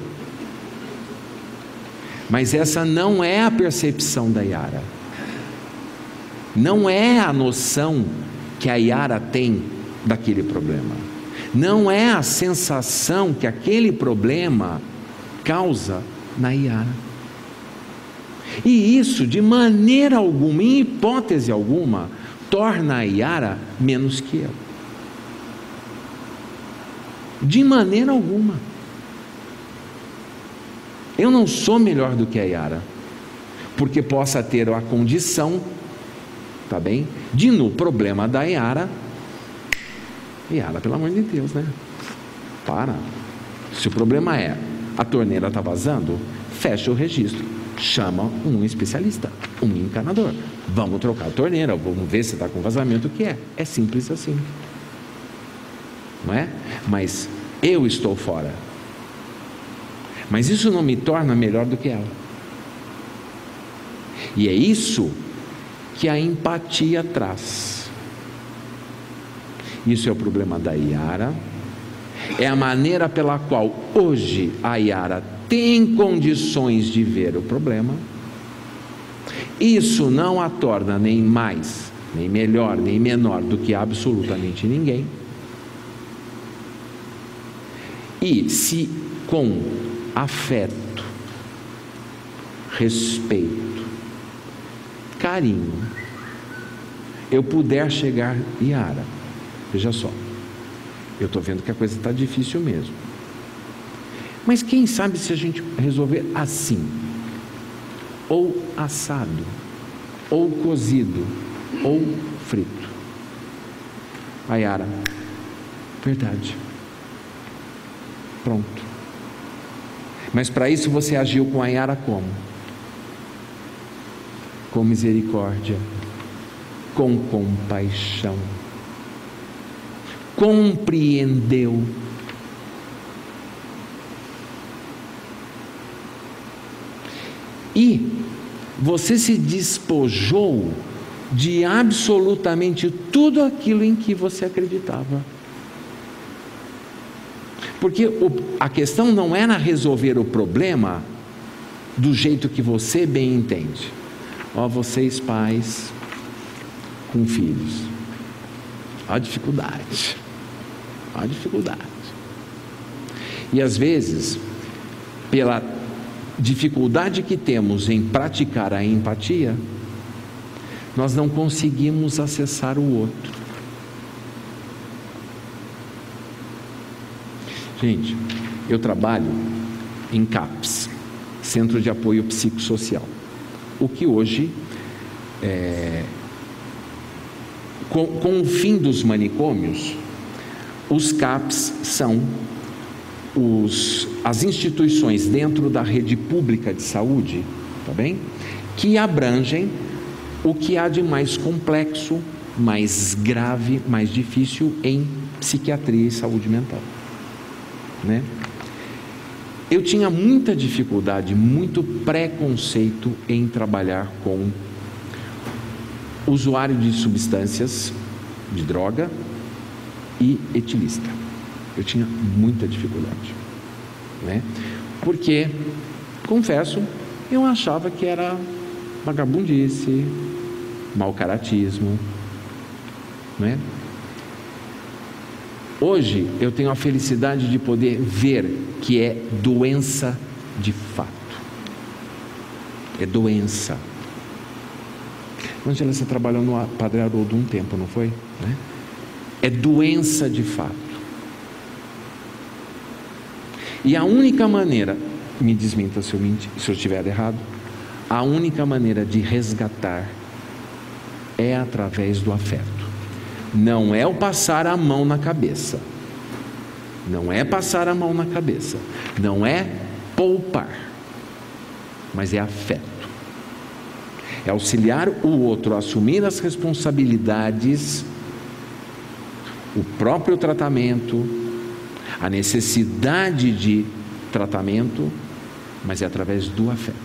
Mas essa não é a percepção da Yara. Não é a noção que a Yara tem daquele problema. Não é a sensação que aquele problema causa na Yara. E isso, de maneira alguma, em hipótese alguma, torna a Yara menos que eu. De maneira alguma. Eu não sou melhor do que a Yara, porque possa ter a condição, tá bem, de no problema da Yara, pelo amor de Deus, né? Para. Se o problema é a torneira está vazando, fecha o registro, chama um especialista, um encanador, vamos trocar a torneira, vamos ver se está com vazamento, o que é? É simples assim, não é? Mas eu estou fora, mas isso não me torna melhor do que ela. E é isso que a empatia traz. Isso é o problema da Yara, é a maneira pela qual hoje a Yara tem condições de ver o problema. Isso não a torna nem mais nem melhor, nem menor do que absolutamente ninguém. E se com afeto, respeito, carinho, eu puder chegar, Yara, veja só, eu estou vendo que a coisa está difícil mesmo, mas quem sabe se a gente resolver assim, ou assado, ou cozido, ou frito. A Yara, verdade, pronto. Mas para isso você agiu com a Yara como? Com misericórdia, com compaixão, compreendeu. E você se despojou de absolutamente tudo aquilo em que você acreditava. Porque a questão não era resolver o problema do jeito que você bem entende. Ó, vocês pais com filhos, ó a dificuldade, ó a dificuldade. E às vezes, pela dificuldade que temos em praticar a empatia, nós não conseguimos acessar o outro. Gente, eu trabalho em CAPS, Centro de Apoio Psicossocial, o que hoje, com o fim dos manicômios, os CAPS são as instituições dentro da rede pública de saúde, tá bem? Que abrangem o que há de mais complexo, mais grave, mais difícil em psiquiatria e saúde mental, né? Eu tinha muita dificuldade, muito preconceito em trabalhar com usuário de substâncias, de droga e etilista. Eu tinha muita dificuldade, né? Porque, confesso, eu achava que era vagabundice, mau caratismo, né? Hoje eu tenho a felicidade de poder ver que é doença de fato. É doença. Angela, você trabalhou no Padre Haroldo um tempo, não foi? Né? É doença de fato. E a única maneira, me desminta se eu estiver errado, a única maneira de resgatar é através do afeto. Não é o passar a mão na cabeça. Não é passar a mão na cabeça. Não é poupar. Mas é afeto. É auxiliar o outro a assumir as responsabilidades, o próprio tratamento, a necessidade de tratamento, mas é através do afeto,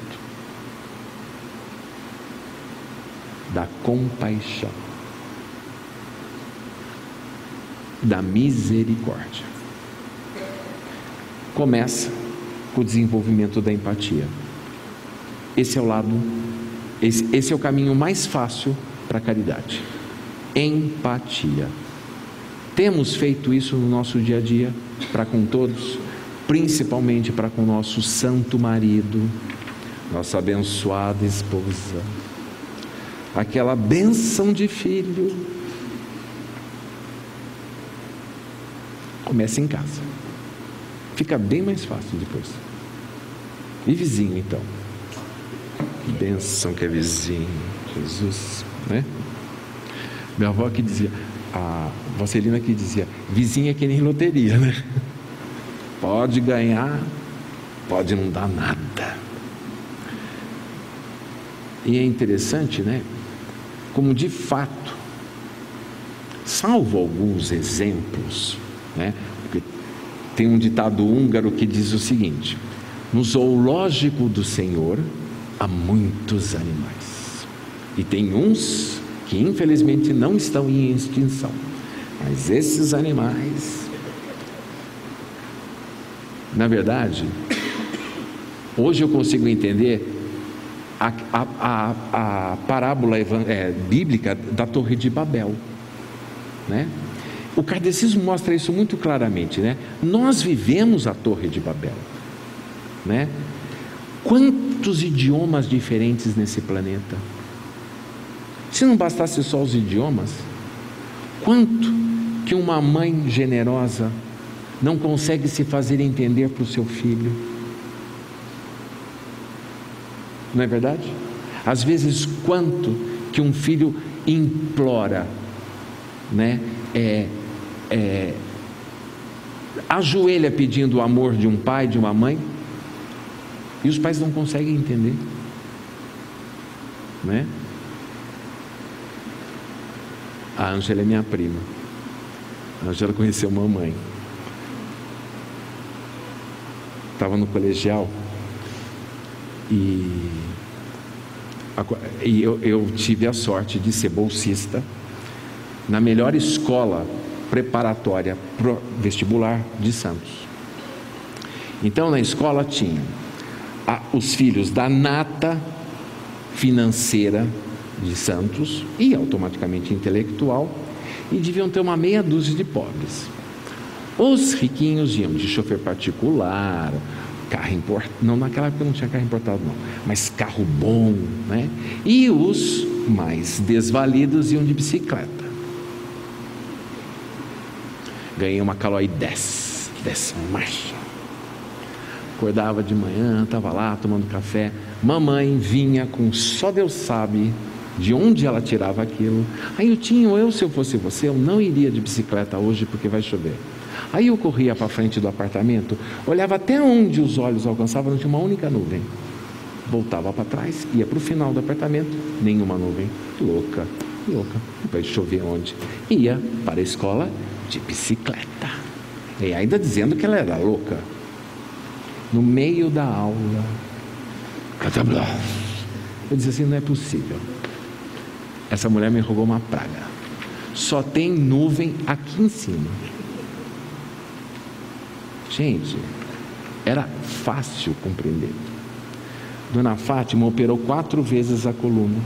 da compaixão, da misericórdia. Começa com o desenvolvimento da empatia. Esse é o caminho mais fácil para a caridade. Empatia. Temos feito isso no nosso dia a dia para com todos, principalmente para com nosso santo marido, nossa abençoada esposa, aquela bênção de filho. Começa em casa, fica bem mais fácil depois. E vizinho, então? Que bênção que é vizinho, Jesus, né? Minha avó que dizia, a Vasselina que dizia, vizinho é que nem loteria, né? Pode ganhar, pode não dar nada. E é interessante, né? Como de fato, salvo alguns exemplos, né? Porque tem um ditado húngaro que diz o seguinte: no zoológico do Senhor há muitos animais, e tem uns que infelizmente não estão em extinção, mas esses animais, na verdade, hoje eu consigo entender a parábola bíblica da Torre de Babel, né? O kardecismo mostra isso muito claramente, né? Nós vivemos a Torre de Babel, né? Quantos idiomas diferentes nesse planeta? Se não bastasse só os idiomas, quanto que uma mãe generosa não consegue se fazer entender para o seu filho? Não é verdade? Às vezes, quanto que um filho implora, né? Ajoelha pedindo o amor de um pai, de uma mãe, e os pais não conseguem entender, né? A Ângela é minha prima. A Ângela conheceu mamãe. Estava no colegial e eu tive a sorte de ser bolsista na melhor escola preparatória pro vestibular de Santos. Então, na escola tinha os filhos da nata financeira de Santos e automaticamente intelectual, e deviam ter uma meia dúzia de pobres. Os riquinhos iam de chofer particular, carro importado, não, naquela época não tinha carro importado não, mas carro bom, né? E os mais desvalidos iam de bicicleta. Ganhei uma Caloi 10 marcha. Acordava de manhã, estava lá tomando café. Mamãe vinha com só Deus sabe de onde ela tirava aquilo. Aí se eu fosse você, eu não iria de bicicleta hoje porque vai chover. Aí eu corria para frente do apartamento, olhava até onde os olhos alcançavam, não tinha uma única nuvem. Voltava para trás, ia para o final do apartamento, nenhuma nuvem. Louca. Vai chover onde? Ia para a escola de bicicleta. E ainda dizendo que ela era louca. No meio da aula, eu disse assim: não é possível. Essa mulher me roubou uma praga. Só tem nuvem aqui em cima. Gente, era fácil compreender. Dona Fátima operou 4 vezes a coluna.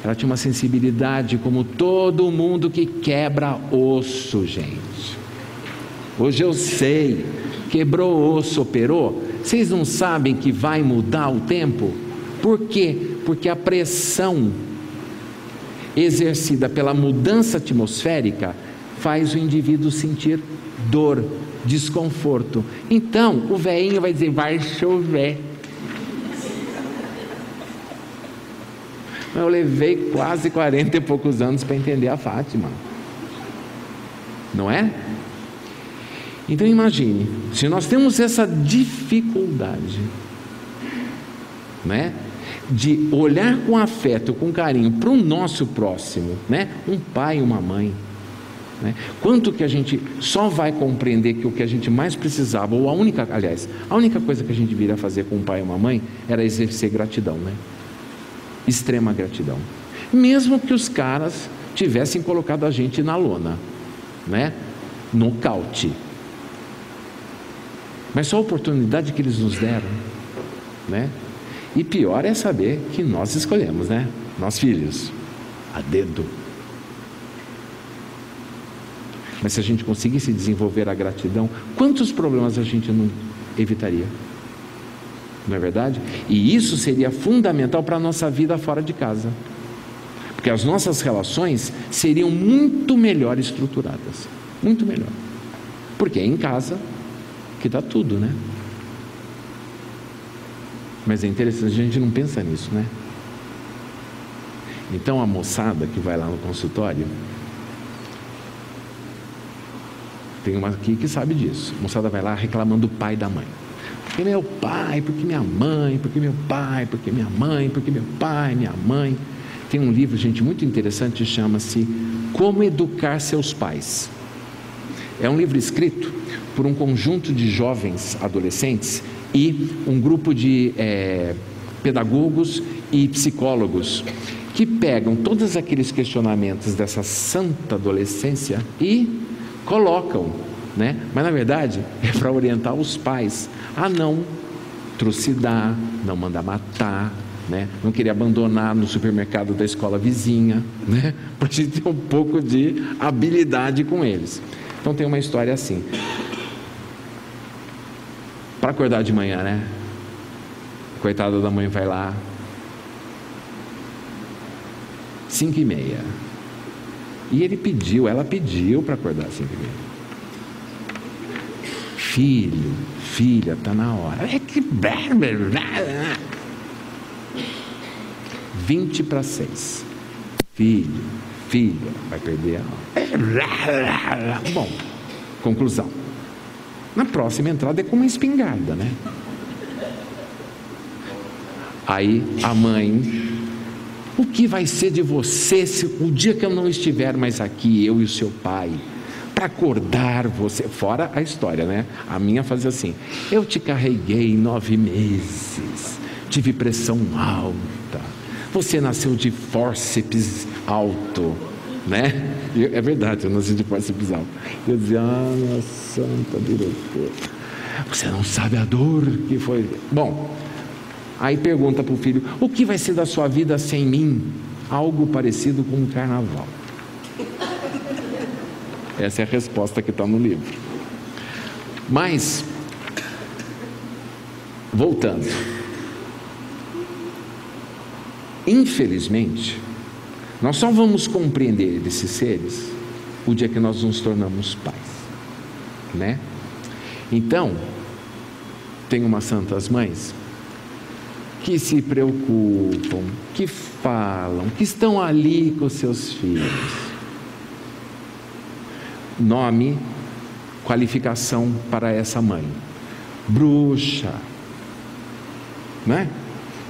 Ela tinha uma sensibilidade como todo mundo que quebra osso, gente. Hoje eu sei, quebrou osso, operou. Vocês não sabem que vai mudar o tempo? Por quê? Porque a pressão exercida pela mudança atmosférica faz o indivíduo sentir dor, desconforto. Então o velhinho vai dizer: vai chover. Eu levei quase 40 e poucos anos para entender a Fátima, não é? Então imagine, se nós temos essa dificuldade, né, de olhar com afeto, com carinho para o nosso próximo, né, um pai e uma mãe, né, quanto que a gente só vai compreender que o que a gente mais precisava, ou a única coisa que a gente viria a fazer com um pai e uma mãe era exercer gratidão, né? Extrema gratidão, mesmo que os caras tivessem colocado a gente na lona, né, nocaute, mas só a oportunidade que eles nos deram, né? E pior é saber que nós escolhemos, né? Nós filhos, a dedo. Mas se a gente conseguisse desenvolver a gratidão, quantos problemas a gente não evitaria? Não é verdade? E isso seria fundamental para a nossa vida fora de casa, porque as nossas relações seriam muito melhor estruturadas, muito melhor, porque é em casa que dá tudo, né? Mas é interessante, a gente não pensa nisso, né? Então a moçada que vai lá no consultório, tem uma aqui que sabe disso, a moçada vai lá reclamando do pai e da mãe. Porque meu pai, porque minha mãe, porque meu pai, porque minha mãe, porque meu pai, minha mãe. Tem um livro, gente, muito interessante, chama-se Como Educar Seus Pais. É um livro escrito por um conjunto de jovens adolescentes e um grupo de pedagogos e psicólogos que pegam todos aqueles questionamentos dessa santa adolescência e colocam, né? Mas na verdade é para orientar os pais a não trucidar, não mandar matar, né? Não queria abandonar no supermercado da escola vizinha, né? Para a gente ter um pouco de habilidade com eles. Então tem uma história assim. Para acordar de manhã, né? Coitada da mãe vai lá, 5h30. E ela pediu para acordar 5h30. Filho, filha, está na hora. É que 5:20. Filho, filha, vai perder a hora. Bom, conclusão. Na próxima entrada é com uma espingarda, né? Aí a mãe: o que vai ser de você se o dia que eu não estiver mais aqui, eu e o seu pai, para acordar você? Fora a história, né? A minha fazia assim: eu te carreguei 9 meses, tive pressão alta, você nasceu de fórceps alto, né? É verdade, eu nasci de fórceps alto. Eu dizia: ah, minha santa diretora, você não sabe a dor que foi. Bom, aí pergunta para o filho: o que vai ser da sua vida sem mim? Algo parecido com um carnaval. Essa é a resposta que está no livro. Mas, voltando, infelizmente, nós só vamos compreender esses seres o dia que nós nos tornamos pais, né? Então, tem umas santas mães que se preocupam, que falam, que estão ali com seus filhos. Nome, qualificação para essa mãe: bruxa, né?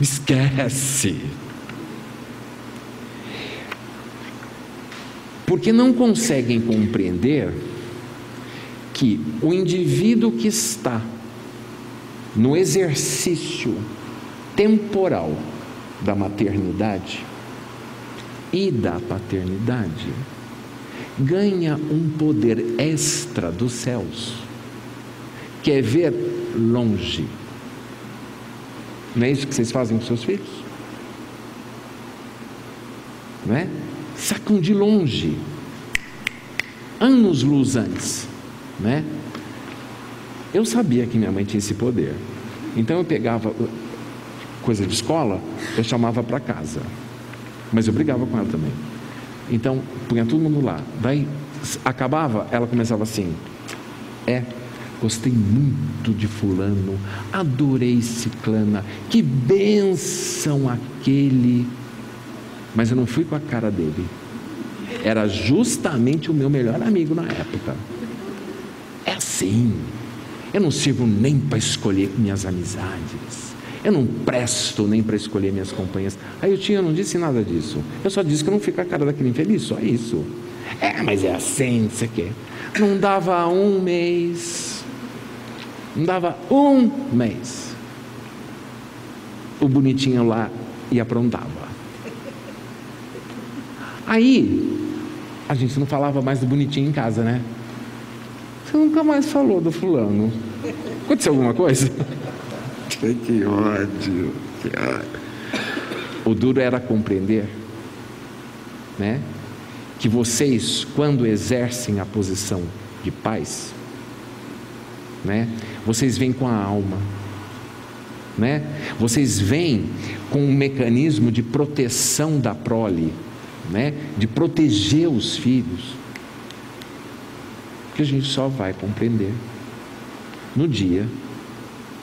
Esquece. Porque não conseguem compreender que o indivíduo que está no exercício temporal da maternidade e da paternidade ganha um poder extra dos céus, que é ver longe. Não é isso que vocês fazem com seus filhos? Não é? Sacam de longe, anos-luz antes, né? Eu sabia que minha mãe tinha esse poder, então eu pegava coisa de escola, eu chamava para casa, mas eu brigava com ela também. Então punha todo mundo lá, daí acabava, ela começava assim: gostei muito de fulano, adorei ciclana, que bênção aquele. Mas eu não fui com a cara dele, era justamente o meu melhor amigo na época. É assim, eu não sirvo nem para escolher minhas amizades, eu não presto nem para escolher minhas companhias. Aí eu não disse nada disso, eu só disse que eu não fico com a cara daquele infeliz, só isso. Mas é assim, não sei o quê. Não dava um mês, o bonitinho lá e aprontava. Aí a gente não falava mais do bonitinho em casa, né? Você nunca mais falou do fulano. Aconteceu alguma coisa? Que ódio. O duro era compreender, né, que vocês, quando exercem a posição de pais, né, vocês vêm com a alma, né? Vocês vêm com um mecanismo de proteção da prole, né, de proteger os filhos, que a gente só vai compreender no dia,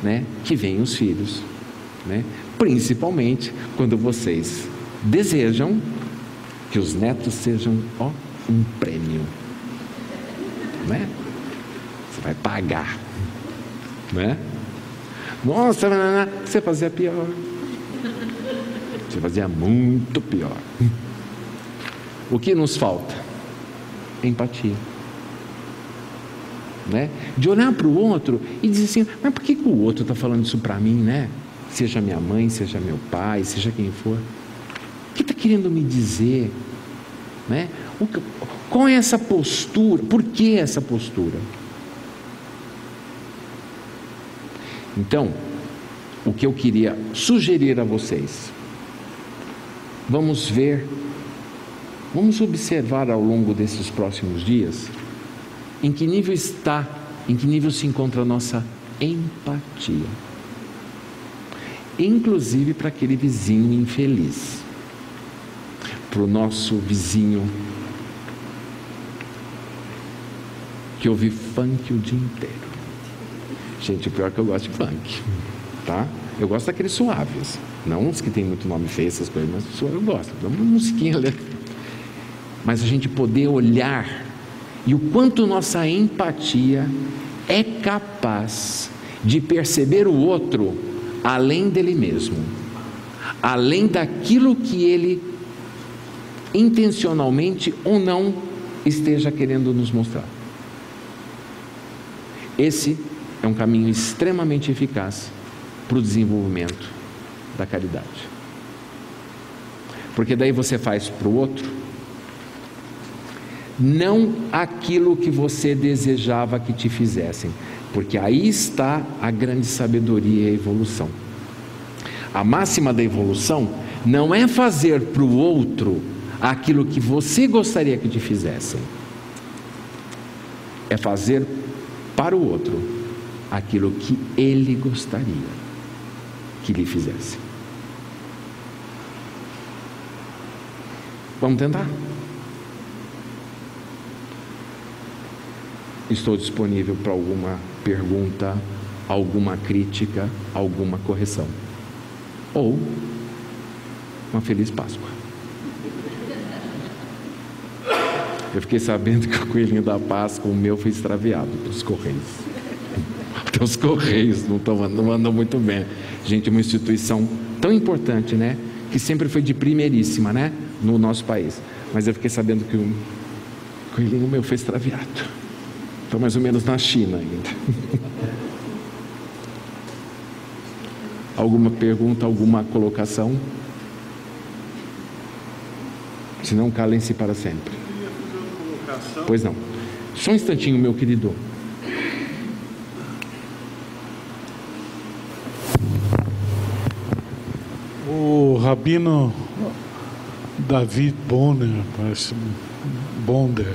né, que vem os filhos, né, principalmente quando vocês desejam que os netos sejam um prêmio, né? Você vai pagar, né? Nossa, você fazia pior, você fazia muito pior. O que nos falta? Empatia, né? De olhar para o outro e dizer assim: mas por que o outro está falando isso para mim, né? Seja minha mãe, seja meu pai, seja quem for. O que está querendo me dizer, né? Qual é essa postura? Por que essa postura? Então, o que eu queria sugerir a vocês vamos ver, vamos observar ao longo desses próximos dias em que nível está, em que nível se encontra a nossa empatia, inclusive para aquele vizinho infeliz, para o nosso vizinho que ouve funk o dia inteiro. Gente, o pior é que eu gosto de funk, tá? Eu gosto daqueles suaves, não os que tem muito nome feio, essas coisas, mas suave eu gosto, dá uma musiquinha ali. Mas a gente poder olhar e o quanto nossa empatia é capaz de perceber o outro além dele mesmo, além daquilo que ele intencionalmente ou não esteja querendo nos mostrar. Esse é um caminho extremamente eficaz para o desenvolvimento da caridade, porque daí você faz para o outro não aquilo que você desejava que te fizessem, porque aí está a grande sabedoria e a evolução. A máxima da evolução não é fazer para o outro aquilo que você gostaria que te fizessem, é fazer para o outro aquilo que ele gostaria que lhe fizesse. Vamos tentar? Estou disponível para alguma pergunta, alguma crítica, alguma correção. Ou uma feliz Páscoa. Eu fiquei sabendo que o coelhinho da Páscoa, o meu, foi extraviado pelos Correios. Até os Correios não andam muito bem. Gente, uma instituição tão importante, né? Que sempre foi de primeiríssima, né? No nosso país. Mas eu fiquei sabendo que o coelhinho meu foi extraviado. Estou mais ou menos na China ainda. Alguma pergunta, alguma colocação? Se não, calem-se para sempre. Pois não. Só um instantinho, meu querido. O rabino David Bonner, parece Bonder,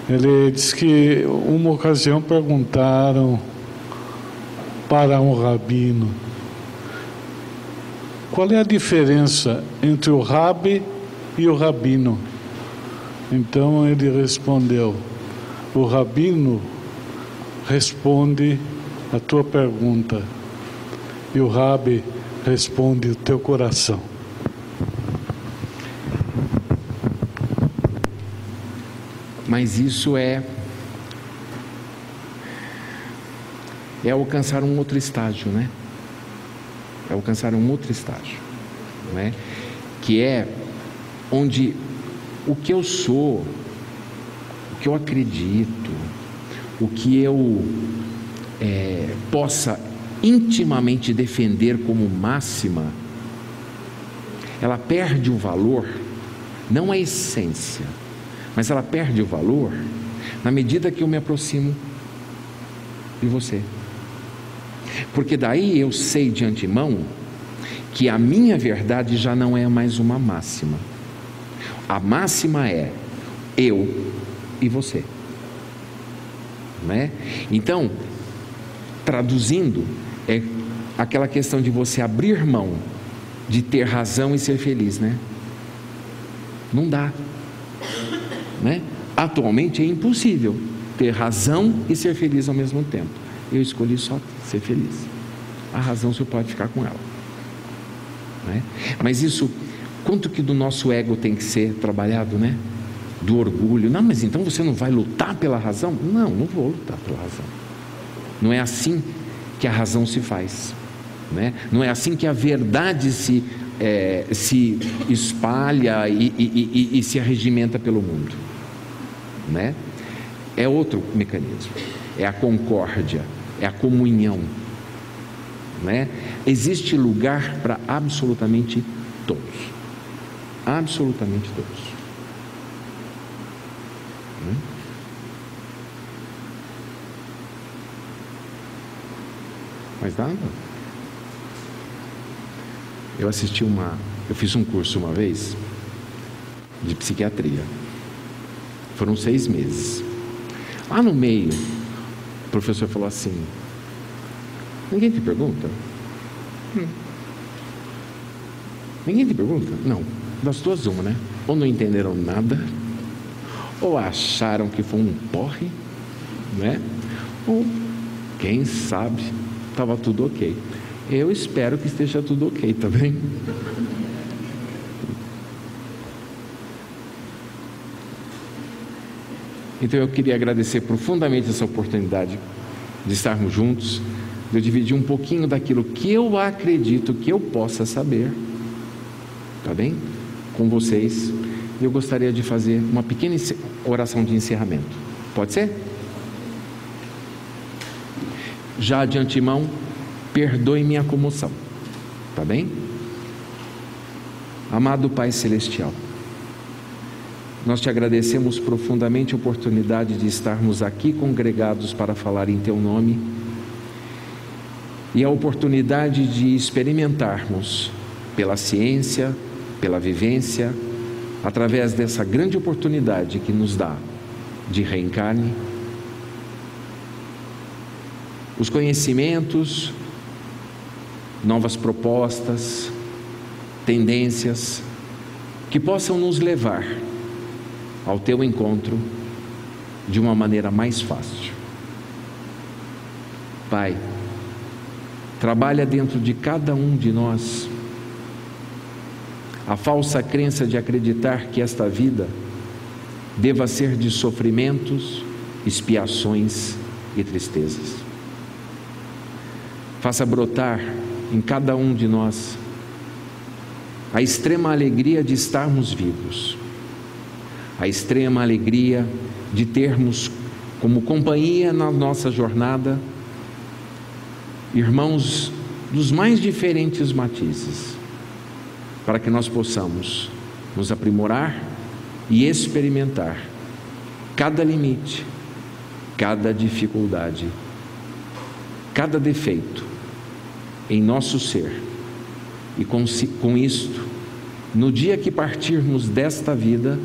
ele diz que uma ocasião perguntaram para um rabino qual é a diferença entre o rabi e o rabino. Então ele respondeu: o rabino responde a tua pergunta e o rabi responde o teu coração. Mas isso é alcançar um outro estágio, né? É alcançar um outro estágio, né? Que é onde o que eu sou, o que eu acredito, o que eu possa intimamente defender como máxima, ela perde o valor, não a essência, mas ela perde o valor na medida que eu me aproximo de você. Porque daí eu sei de antemão que a minha verdade já não é mais uma máxima. A máxima é eu e você, né? Então, traduzindo, é aquela questão de você abrir mão de ter razão e ser feliz, né? Não dá, né? Atualmente é impossível ter razão e ser feliz ao mesmo tempo. Eu escolhi só ser feliz. A razão você pode ficar com ela, né? Mas isso, quanto que do nosso ego tem que ser trabalhado, né? Do orgulho. Não, mas então você não vai lutar pela razão? Não, não vou lutar pela razão. Não é assim que a razão se faz, né? Não é assim que a verdade se espalha e se arregimenta pelo mundo, né? É outro mecanismo, é a concórdia, é a comunhão, né? Existe lugar para absolutamente todos, absolutamente todos, né? Mas nada. Eu assisti uma Eu fiz um curso uma vez de psiquiatria. Foram 6 meses. Lá no meio, o professor falou assim: ninguém te pergunta? Ninguém te pergunta? Não. Das duas uma, né? Ou não entenderam nada, ou acharam que foi um porre, né? Ou, quem sabe, estava tudo ok. Eu espero que esteja tudo ok, tá bem? Então eu queria agradecer profundamente essa oportunidade de estarmos juntos, de eu dividir um pouquinho daquilo que eu acredito que eu possa saber, tá bem? Com vocês. Eu gostaria de fazer uma pequena oração de encerramento. Pode ser? Já de antemão, perdoe minha comoção, tá bem? Amado Pai Celestial, nós te agradecemos profundamente a oportunidade de estarmos aqui congregados para falar em teu nome e a oportunidade de experimentarmos pela ciência, pela vivência, através dessa grande oportunidade que nos dá de reencarne, os conhecimentos, novas propostas, tendências que possam nos levar ao teu encontro de uma maneira mais fácil. Pai, trabalha dentro de cada um de nós a falsa crença de acreditar que esta vida deva ser de sofrimentos, expiações e tristezas. Faça brotar em cada um de nós a extrema alegria de estarmos vivos, a extrema alegria de termos como companhia na nossa jornada irmãos dos mais diferentes matizes, para que nós possamos nos aprimorar e experimentar cada limite, cada dificuldade, cada defeito em nosso ser, e com isto, no dia que partirmos desta vida,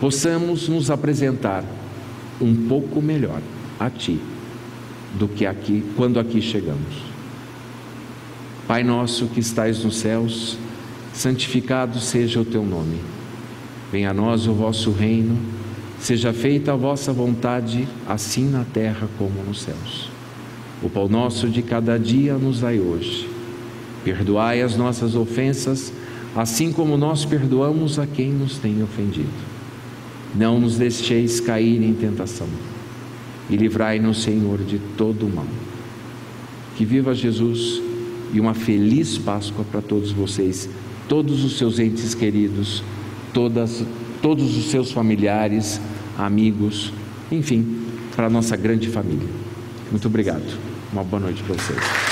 possamos nos apresentar um pouco melhor a Ti do que quando aqui chegamos. Pai nosso que estais nos céus, santificado seja o Teu nome. Venha a nós o vosso reino, seja feita a vossa vontade, assim na terra como nos céus. O pão nosso de cada dia nos dai hoje. Perdoai as nossas ofensas, assim como nós perdoamos a quem nos tem ofendido. Não nos deixeis cair em tentação, e livrai-nos, Senhor, de todo o mal. Que viva Jesus, e uma feliz Páscoa para todos vocês, todos os seus entes queridos, todos os seus familiares, amigos, enfim, para a nossa grande família. Muito obrigado. Uma boa noite para vocês.